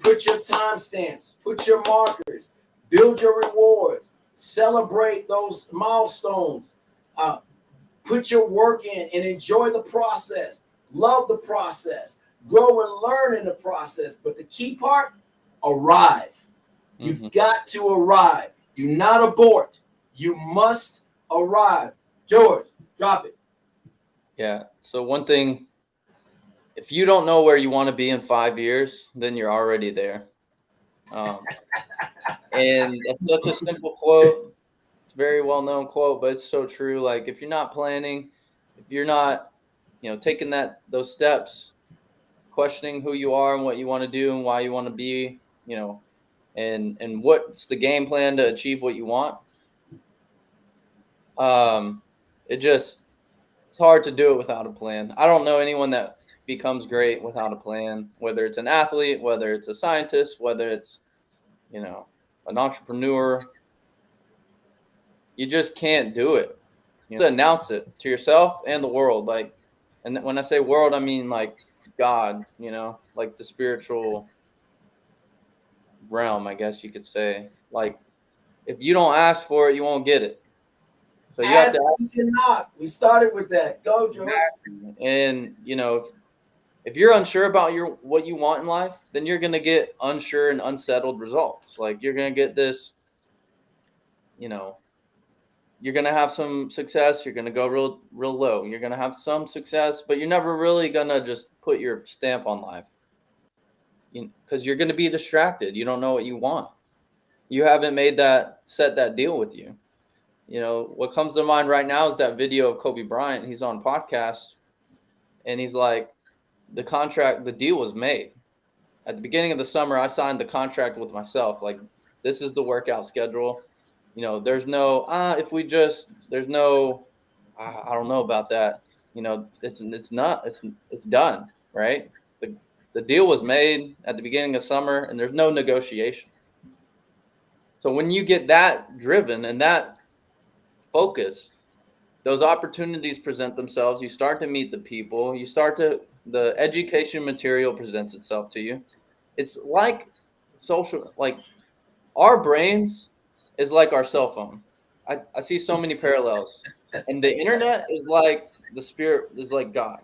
Put your timestamps. Put your markers. Build your rewards. Celebrate those milestones. Put your work in and enjoy the process. Love the process. Grow and learn in the process. But the key part, arrive. You've got to arrive. Do not abort. You must arrive. George, drop it. Yeah. So one thing, if you don't know where you want to be in 5 years, then you're already there. And that's such a simple quote. It's a very well-known quote, but it's so true. Like if you're not planning, if you're not, taking those steps, questioning who you are and what you want to do and why you want to be, and what's the game plan to achieve what you want. It's hard to do it without a plan. I don't know anyone that becomes great without a plan, whether it's an athlete, whether it's a scientist, whether it's, an entrepreneur. You just can't do it. You have to announce it to yourself and the world. And when I say world, I mean like God, like the spiritual realm, I guess you could say. Like if you don't ask for it, you won't get it. So you have to not. We started with that. Go, George. And if you're unsure about what you want in life, then you're gonna get unsure and unsettled results. Like you're gonna get this, you're gonna have some success. You're gonna go real low. You're gonna have some success, but you're never really gonna just put your stamp on life. Because you're gonna be distracted. You don't know what you want. You haven't set that deal with you. What comes to mind right now is that video of Kobe Bryant. He's on podcast, and he's like, the deal was made. At the beginning of the summer, I signed the contract with myself. Like, this is the workout schedule. There's no, there's no, I don't know about that. It's done, right? The deal was made at the beginning of summer, and there's no negotiation. So when you get that driven and that focused, those opportunities present themselves. You start to meet the people. The education material presents itself to you. It's like our brains is like our cell phone. I see so many parallels. And the internet is like the spirit, is like God.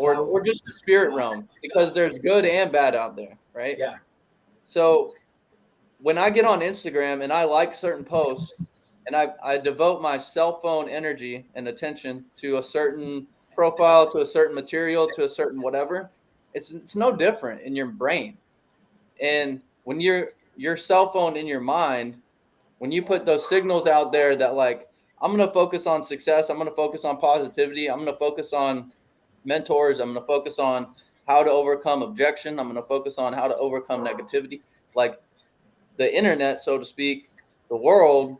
Or just the spirit realm, because there's good and bad out there, right? Yeah. So when I get on Instagram and I like certain posts, and I devote my cell phone energy and attention to a certain profile, to a certain material, to a certain whatever, it's no different in your brain. And when your cell phone in your mind, when you put those signals out there that like, I'm going to focus on success, I'm going to focus on positivity, I'm going to focus on mentors, I'm going to focus on how to overcome objection, I'm going to focus on how to overcome negativity. Like the internet, so to speak, the world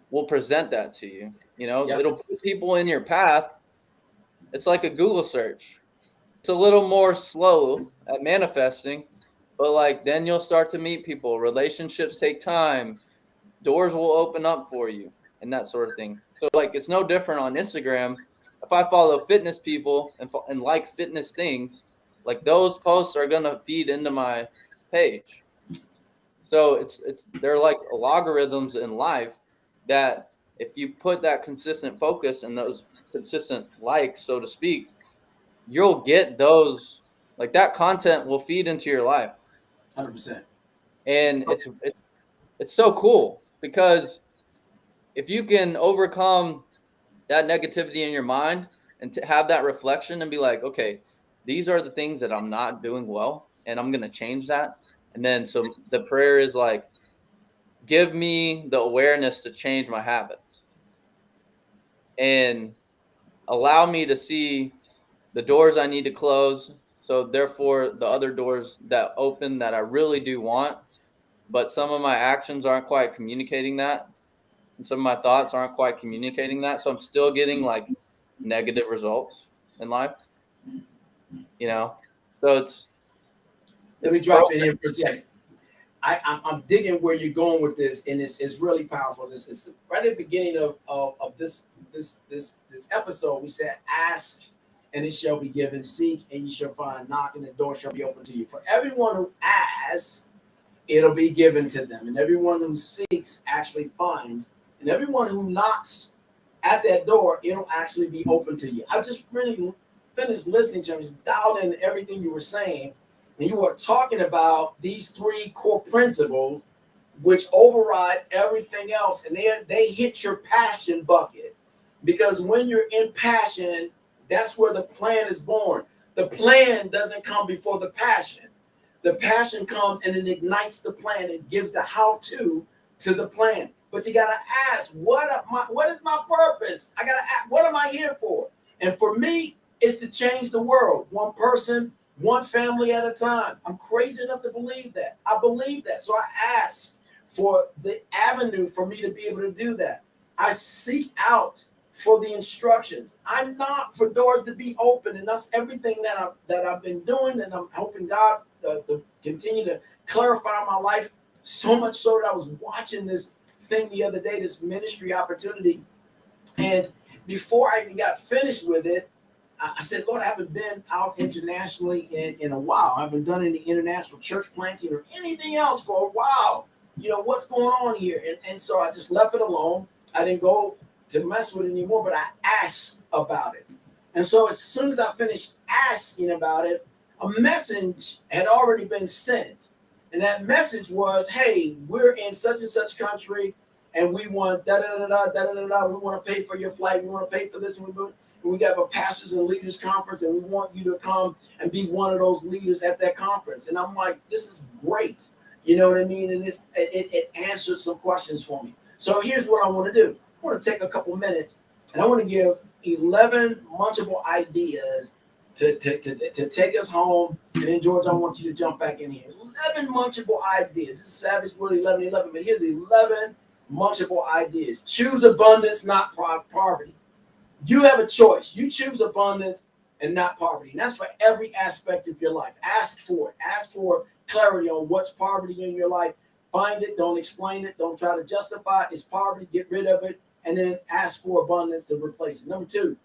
will present that to you. It'll put people in your path. It's like a Google search. it's a little more slow at manifesting, but like then you'll start to meet people. Relationships take time. Doors will open up for you and that sort of thing. So like it's no different on Instagram. If I follow fitness people and like fitness things, like those posts are gonna feed into my page. So it's they're like logarithms in life that if you put that consistent focus and those consistent likes, so to speak, you'll get those, like that content will feed into your life. 100%. And it's so cool because if you can overcome that negativity in your mind and to have that reflection and be like, okay, these are the things that I'm not doing well and I'm going to change that. And then so the prayer is like, give me the awareness to change my habits and allow me to see the doors I need to close. So therefore the other doors that open that I really do want, but some of my actions aren't quite communicating that. And some of my thoughts aren't quite communicating that. So I'm still getting like negative results in life, you know? So Let me drop in here for a second. I'm digging where you're going with this, and it's really powerful. This is right at the beginning of this episode. We said, "Ask, and it shall be given; seek, and you shall find; knock, and the door shall be open to you." For everyone who asks, it'll be given to them, and everyone who seeks actually finds, and everyone who knocks at that door, it'll actually be open to you. I just really finished listening to him, just dialed in everything you were saying. And you are talking about these three core principles which override everything else, and they hit your passion bucket. Because when you're in passion, that's where the plan is born. The plan doesn't come before the passion. The passion comes and it ignites the plan. It gives the how-to the plan. But you gotta ask, what is my purpose? I gotta ask, what am I here for? And for me, it's to change the world, one person, one family at a time. I'm crazy enough to believe that. I believe that. So I ask for the avenue for me to be able to do that. I seek out for the instructions. I knock for doors to be open, and that's everything that I've been doing, and I'm hoping God to continue to clarify my life. So much so that I was watching this thing the other day, this ministry opportunity, and before I even got finished with it, I said, Lord, I haven't been out internationally in a while. I haven't done any international church planting or anything else for a while. You know, what's going on here? And so I just left it alone. I didn't go to mess with it anymore, but I asked about it. And so as soon as I finished asking about it, a message had already been sent. And that message was, hey, we're in such and such country, and we want da-da-da-da, we want to pay for your flight. We want to pay for this. And we got a pastors and leaders conference, and we want you to come and be one of those leaders at that conference. And I'm like, this is great. You know what I mean? And it answered some questions for me. So here's what I want to do. I want to take a couple minutes, and I want to give 11 munchable ideas to take us home. And then, George, I want you to jump back in here. 11 munchable ideas. This is Savage World 11, but here's 11 munchable ideas. Choose abundance, not poverty. You have a choice. You choose abundance and not poverty. And that's for every aspect of your life. Ask for it. Ask for clarity on what's poverty in your life. Find it. Don't explain it. Don't try to justify it. It's poverty. Get rid of it. And then ask for abundance to replace it. Number 2,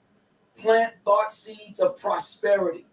plant thought seeds of prosperity.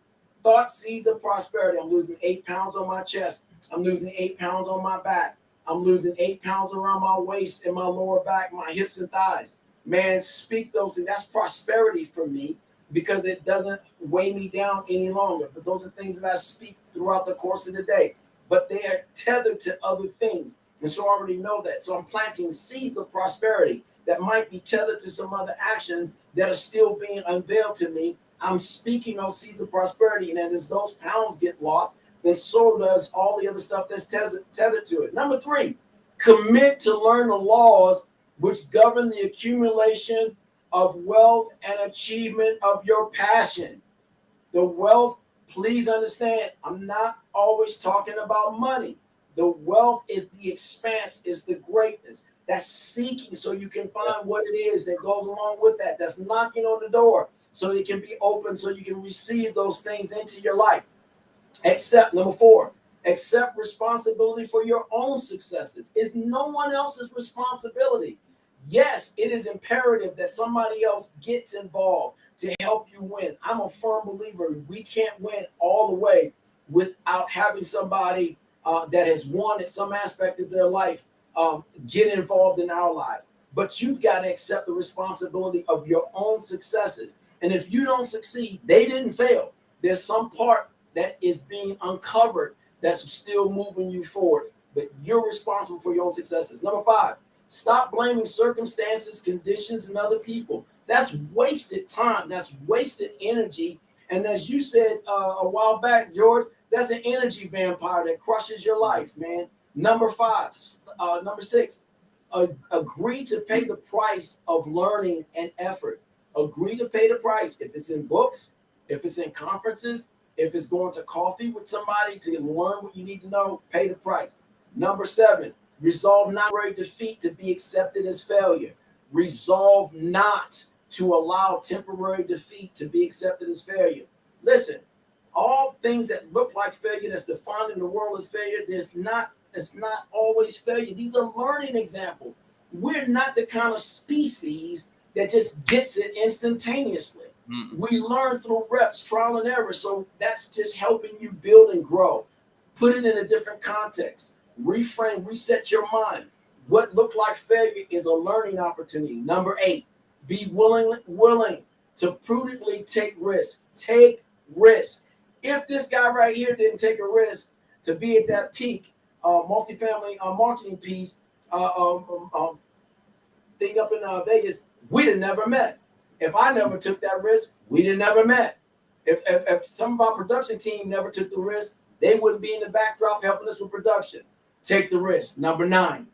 Thought seeds of prosperity. I'm losing 8 pounds on my chest. I'm losing 8 pounds on my back. I'm losing 8 pounds around my waist and my lower back, my hips and thighs. Man, speak those things. That's prosperity for me because it doesn't weigh me down any longer. But those are things that I speak throughout the course of the day. But they are tethered to other things. And so I already know that. So I'm planting seeds of prosperity that might be tethered to some other actions that are still being unveiled to me. I'm speaking those seeds of prosperity. And as those pounds get lost, then so does all the other stuff that's tethered to it. Number 3, commit to learn the laws which govern the accumulation of wealth and achievement of your passion. The wealth, please understand, I'm not always talking about money. The wealth is the expanse, is the greatness. That's seeking so you can find what it is that goes along with that. That's knocking on the door. so it can be open, so you can receive those things into your life. Accept, number 4, accept responsibility for your own successes. It's no one else's responsibility. Yes, it is imperative that somebody else gets involved to help you win. I'm a firm believer we can't win all the way without having somebody that has won at some aspect of their life get involved in our lives. But you've got to accept the responsibility of your own successes. And if you don't succeed, they didn't fail. There's some part that is being uncovered that's still moving you forward. But you're responsible for your own successes. Number 5, stop blaming circumstances, conditions, and other people. That's wasted time. That's wasted energy. And as you said a while back, George, that's an energy vampire that crushes your life, man. Number 6, agree to pay the price of learning and effort. Agree to pay the price. If it's in books, if it's in conferences, if it's going to coffee with somebody to learn what you need to know, pay the price. Number 7, resolve not to defeat to be accepted as failure. Resolve not to allow temporary defeat to be accepted as failure. Listen, all things that look like failure, that's defined in the world as failure, it's not always failure. These are learning examples. We're not the kind of species that just gets it instantaneously. We learn through reps, trial and error. So that's just helping you build and grow. Put it in a different context. Reframe, reset your mind. What looked like failure is a learning opportunity. Number 8, be willing to prudently take risks. Take risks. If this guy right here didn't take a risk to be at that peak multifamily marketing piece thing up in Vegas, we'd have never met. If I never took that risk, we'd have never met. If some of our production team never took the risk, they wouldn't be in the backdrop helping us with production. Take the risk. Number 9,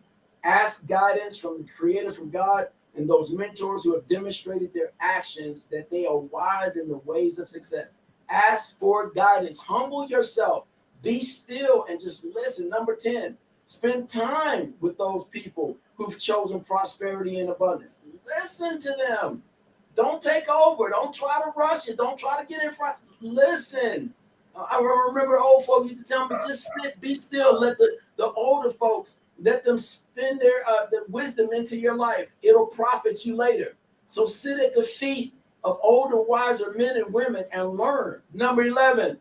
ask guidance from the Creator, from God, and those mentors who have demonstrated their actions that they are wise in the ways of success. Ask for guidance. Humble yourself. Be still and just listen. Number 10, spend time with those people who've chosen prosperity and abundance. Listen to them. Don't take over. Don't try to rush it. Don't try to get in front. Listen. I remember old folks used to tell me, just sit, be still. Let the older folks, let them spend their wisdom into your life. It'll profit you later. So sit at the feet of older, wiser men and women and learn. Number 11,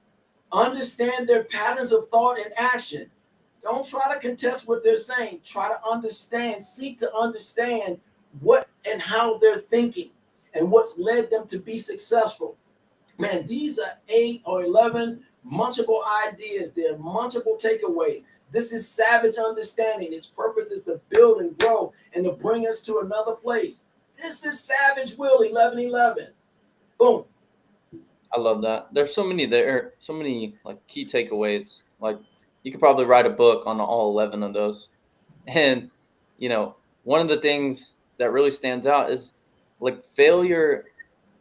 understand their patterns of thought and action. Don't try to contest what they're saying. Try to understand, seek to understand what and how they're thinking and what's led them to be successful. Man, these are 8 or 11 munchable ideas. They're munchable takeaways. This is savage understanding. Its purpose is to build and grow and to bring us to another place. This is Savage Will 1111. Boom. I love that. There's so many like key takeaways. Like you could probably write a book on all 11 of those. And, one of the things that really stands out is like failure,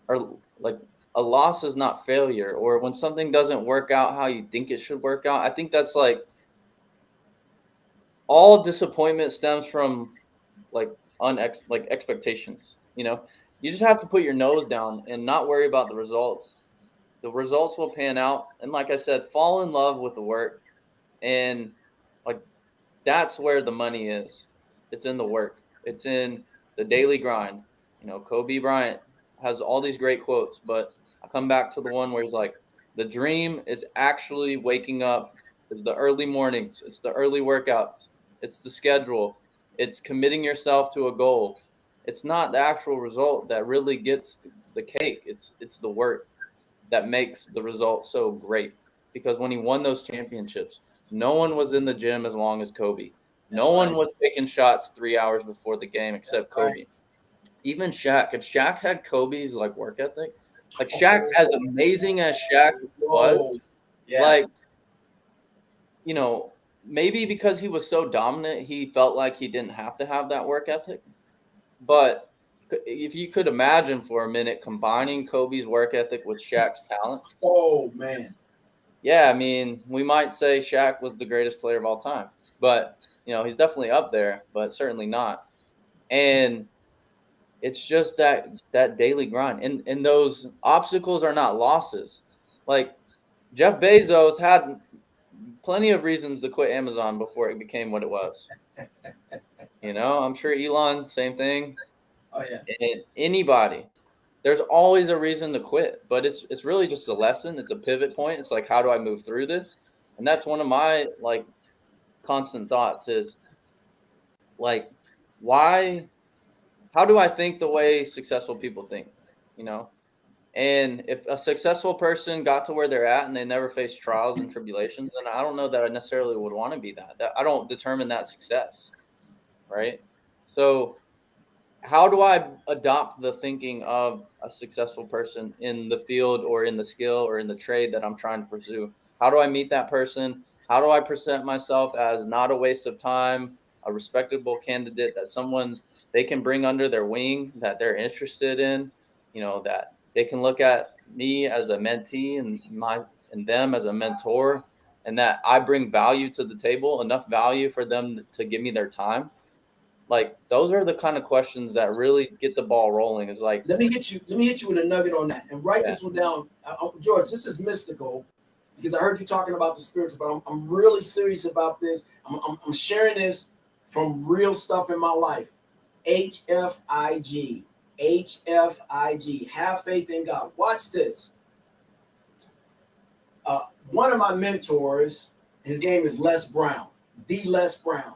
or like a loss is not failure, or when something doesn't work out how you think it should work out. I think that's like all disappointment stems from like expectations. You just have to put your nose down and not worry about the results. The results will pan out. And like I said, fall in love with the work. And like that's where the money is. It's in the work. It's in the daily grind. Kobe Bryant has all these great quotes, but I come back to the one where he's like, the dream is actually waking up. It's the early mornings. It's the early workouts. It's the schedule. It's committing yourself to a goal. It's not the actual result that really gets the cake. It's the work that makes the result so great. Because when he won those championships, no one was in the gym as long as Kobe. No one was taking shots 3 hours before the game except Kobe. Even Shaq. If Shaq had Kobe's like work ethic, like Shaq, as amazing as Shaq was, like, maybe because he was so dominant, he felt like he didn't have to have that work ethic. But if you could imagine for a minute combining Kobe's work ethic with Shaq's talent. Oh, man. Yeah, I mean, we might say Shaq was the greatest player of all time. But, he's definitely up there, but certainly not. And It's just that daily grind, and those obstacles are not losses. Like Jeff Bezos had plenty of reasons to quit Amazon before it became what it was. I'm sure Elon, same thing. Oh yeah. And anybody, there's always a reason to quit, but it's really just a lesson. It's a pivot point. It's like, how do I move through this? And that's one of my like constant thoughts is like, why? How do I think the way successful people think? You know, and if a successful person got to where they're at and they never faced trials and tribulations, then I don't know that I necessarily would want to be that. That I don't determine that success, right? So how do I adopt the thinking of a successful person in the field or in the skill or in the trade that I'm trying to pursue? How do I meet that person? How do I present myself as not a waste of time, a respectable candidate, that someone they can bring under their wing, that they're interested in, that they can look at me as a mentee and them as a mentor, and that I bring value to the table, enough value for them to give me their time. Like those are the kind of questions that really get the ball rolling. Is like, Let me hit you with a nugget on that, and write yeah, this one down, George. This is mystical because I heard you talking about the spiritual, but I'm really serious about this. I'm sharing this from real stuff in my life. HFIG, HFIG. Have faith in God. Watch this. One of my mentors, his name is Les Brown, the Les Brown.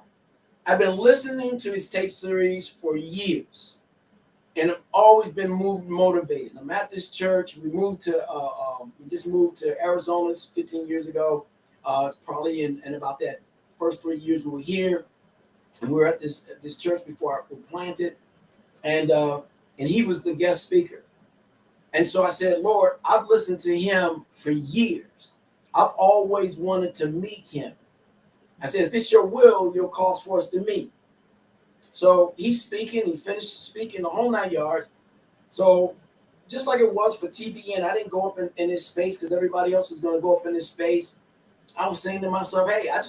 I've been listening to his tape series for years, and I've always been motivated. I'm at this church. We just moved to Arizona 15 years ago. It's probably in about that first 3 years we were here, and we were at this church before we planted, and he was the guest speaker. And so I said, Lord, I've listened to him for years. I've always wanted to meet him. I said, if it's your will, you'll cause for us to meet. So he's speaking. He finished speaking the whole 9 yards. So just like it was for TBN, I didn't go up in this space because everybody else was going to go up in this space. I was saying to myself, hey, if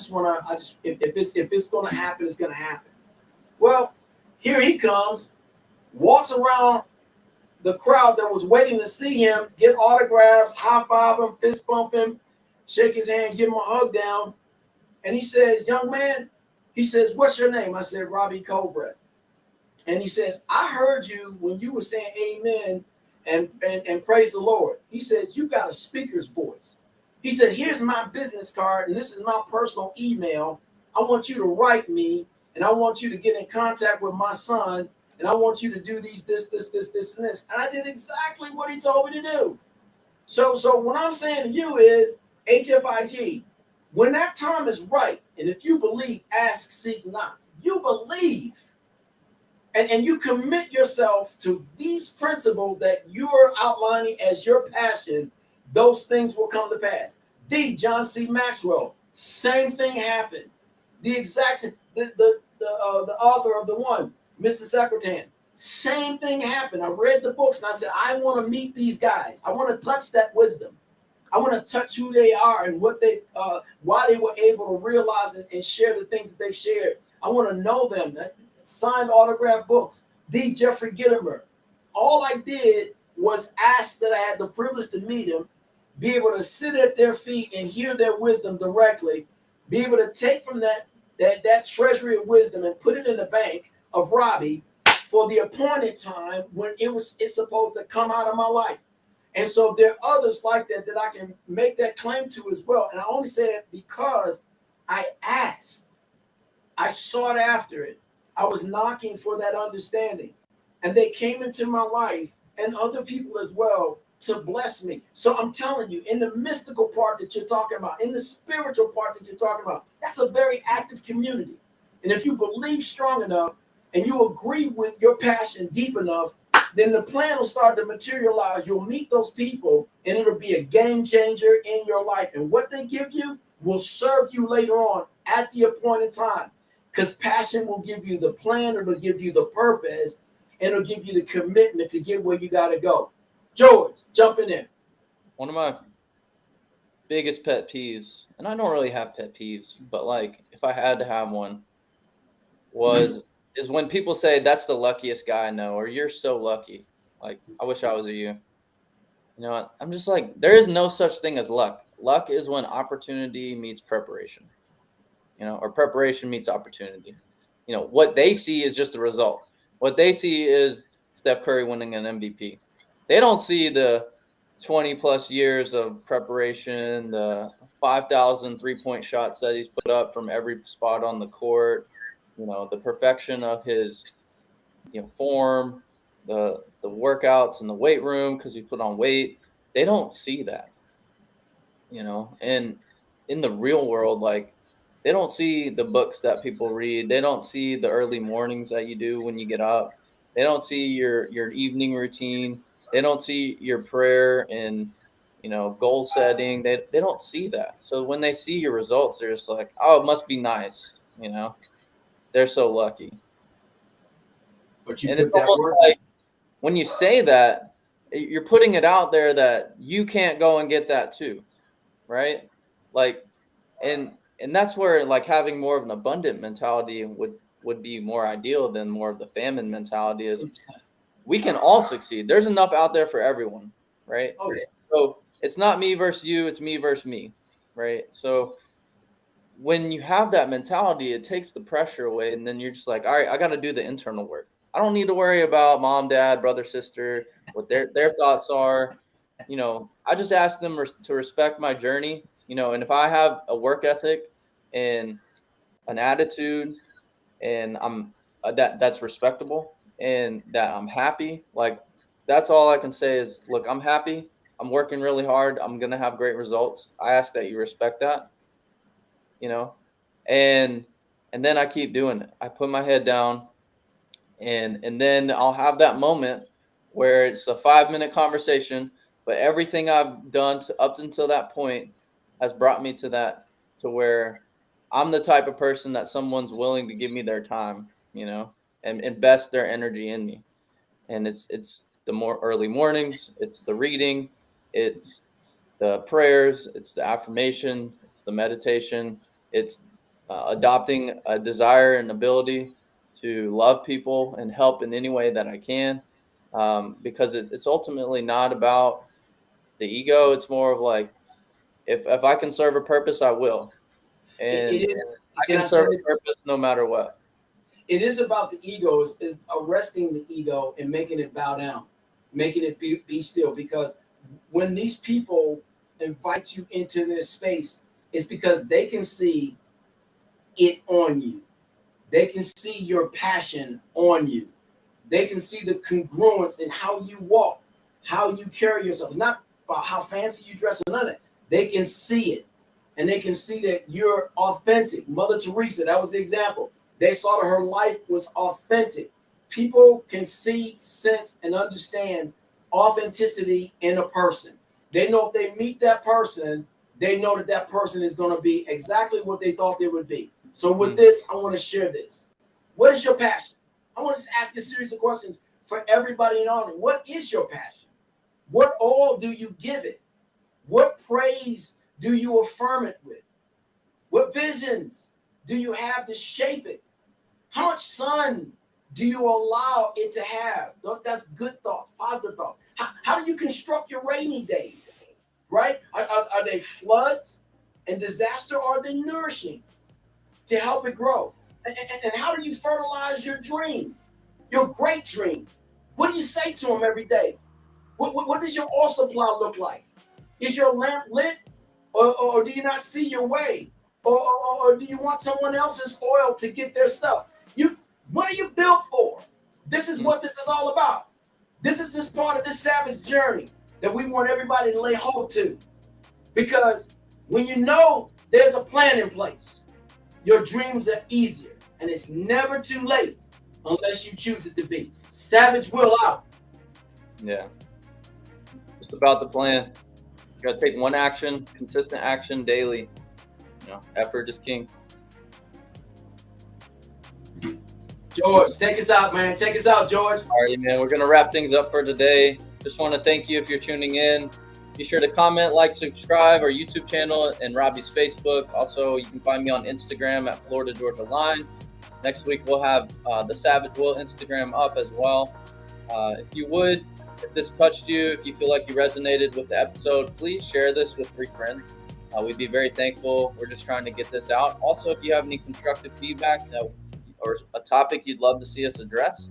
it's going to happen, it's going to happen. Well, here he comes, walks around the crowd that was waiting to see him, get autographs, high five him, fist bump him, shake his hand, give him a hug down. And he says, young man, he says, what's your name? I said, Robbie Colbreth. And he says, I heard you when you were saying amen and praise the Lord. He says, you got a speaker's voice. He said, here's my business card, and this is my personal email. I want you to write me, and I want you to get in contact with my son, and I want you to do this, and this. And I did exactly what he told me to do. So what I'm saying to you is, HFIG, when that time is right, and if you believe, ask, seek, knock. You believe, and you commit yourself to these principles that you're outlining as your passion, those things will come to pass. John C. Maxwell, same thing happened. The exact the author of the one, Mr. Secretan, same thing happened. I read the books and I said, I want to meet these guys. I want to touch that wisdom. I want to touch who they are and what they, why they were able to realize and share the things that they've shared. I want to know them. Signed autograph books. D. Jeffrey Gitomer. All I did was ask that I had the privilege to meet him, be able to sit at their feet and hear their wisdom directly, be able to take from that treasury of wisdom and put it in the bank of Robbie for the appointed time when it's supposed to come out of my life. And so there are others like that I can make that claim to as well. And I only say it because I asked. I sought after it. I was knocking for that understanding. And they came into my life and other people as well to bless me. So I'm telling you, in the mystical part that you're talking about, in the spiritual part that you're talking about, that's a very active community. And if you believe strong enough and you agree with your passion deep enough, then the plan will start to materialize. You'll meet those people and it'll be a game changer in your life. And what they give you will serve you later on at the appointed time. Because passion will give you the plan, it'll give you the purpose, and it'll give you the commitment to get where you got to go. George, jump in there. One of my biggest pet peeves, and I don't really have pet peeves, but like if I had to have one, is when people say that's the luckiest guy I know, or you're so lucky. Like, I wish I was you. You know what? I'm just like, there is no such thing as luck. Luck is when opportunity meets preparation, you know, or preparation meets opportunity. You know, what they see is just the result. What they see is Steph Curry winning an MVP. They don't see the 20 plus years of preparation, the 5,000 3-point shots that he's put up from every spot on the court, you know, the perfection of his, you know, form, the workouts in the weight room because he put on weight. They don't see that, you know, and in the real world, like, they don't see the books that people read. They don't see the early mornings that you do when you get up. They don't see your evening routine. They don't see your prayer and, you know, goal setting. They don't see that. So when they see your results, they're just like, oh, it must be nice, you know. They're so lucky. But you And put it's that almost work. like when you say that, you're putting it out there that you can't go and get that too, right? Like, and that's where, like, having more of an abundant mentality would be more ideal than more of the famine mentality. Is we can all succeed. There's enough out there for everyone, right? Oh, yeah. So it's not me versus you, it's me versus me, right? So when you have that mentality, it takes the pressure away, and then you're just like, all right, I got to do the internal work. I don't need to worry about mom, dad, brother, sister, what their thoughts are. You know, I just ask them to respect my journey, you know, and if I have a work ethic and an attitude and I'm that's respectable and that I'm happy, like, that's all I can say is, look, I'm happy. I'm working really hard. I'm going to have great results. I ask that you respect that, you know, and then I keep doing it. I put my head down, and then I'll have that moment where it's a 5-minute conversation, but everything I've done up until that point has brought me to where I'm the type of person that someone's willing to give me their time, you know, and invest their energy in me. And it's the more early mornings, it's the reading, it's the prayers, it's the affirmation, it's the meditation, it's adopting a desire and ability to love people and help in any way that I can, because it's ultimately not about the ego. It's more of like, if I can serve a purpose, I will, and It is. I Can can I say serve this? a purpose no matter what. It is about the ego. Is arresting the ego and making it bow down, making it be still. Because when these people invite you into this space, it's because they can see it on you. They can see your passion on you. They can see the congruence in how you walk, how you carry yourself. It's not about how fancy you dress or none of that. They can see it. And they can see that you're authentic. Mother Teresa, that was the example. They saw that her life was authentic. People can see, sense, and understand authenticity in a person. They know if they meet that person, they know that that person is going to be exactly what they thought they would be. So with this, I want to share this. What is your passion? I want to just ask a series of questions for everybody in the audience. What is your passion? What all do you give it? What praise do you affirm it with? What visions do you have to shape it? How much sun do you allow it to have? That's good thoughts, positive thoughts. How do you construct your rainy day? Right? Are they floods and disaster, or are they nourishing to help it grow? And how do you fertilize your dream, your great dreams? What do you say to them every day? What does your oil supply look like? Is your lamp lit, or do you not see your way? Or do you want someone else's oil to get their stuff? What are you built for? This is what this is all about. This is this part of this savage journey that we want everybody to lay hold to. Because when you know there's a plan in place, your dreams are easier. And it's never too late unless you choose it to be. Savage Will out. Yeah. Just about the plan. You got to take one action, consistent action daily. You know, effort is king. George, take us out, man. Take us out, George. All right, man. We're going to wrap things up for today. Just want to thank you if you're tuning in. Be sure to comment, like, subscribe our YouTube channel and Robbie's Facebook. Also, you can find me on Instagram at Florida Georgia Line. Next week, we'll have the Savage Will Instagram up as well. If this touched you, if you feel like you resonated with the episode, please share this with 3 friends. We'd be very thankful. We're just trying to get this out. Also, if you have any constructive feedback or a topic you'd love to see us address,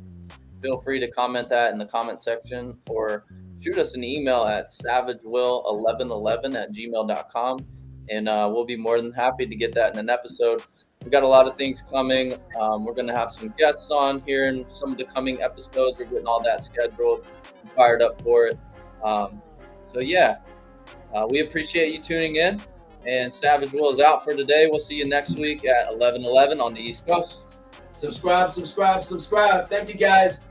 feel free to comment that in the comment section or shoot us an email at savagewill1111@gmail.com, and we'll be more than happy to get that in an episode. We've got a lot of things coming. We're going to have some guests on here in some of the coming episodes. We're getting all that scheduled and fired up for it. We appreciate you tuning in. And Savage Will is out for today. We'll see you next week at 11:11 on the East Coast. Subscribe. Thank you, guys.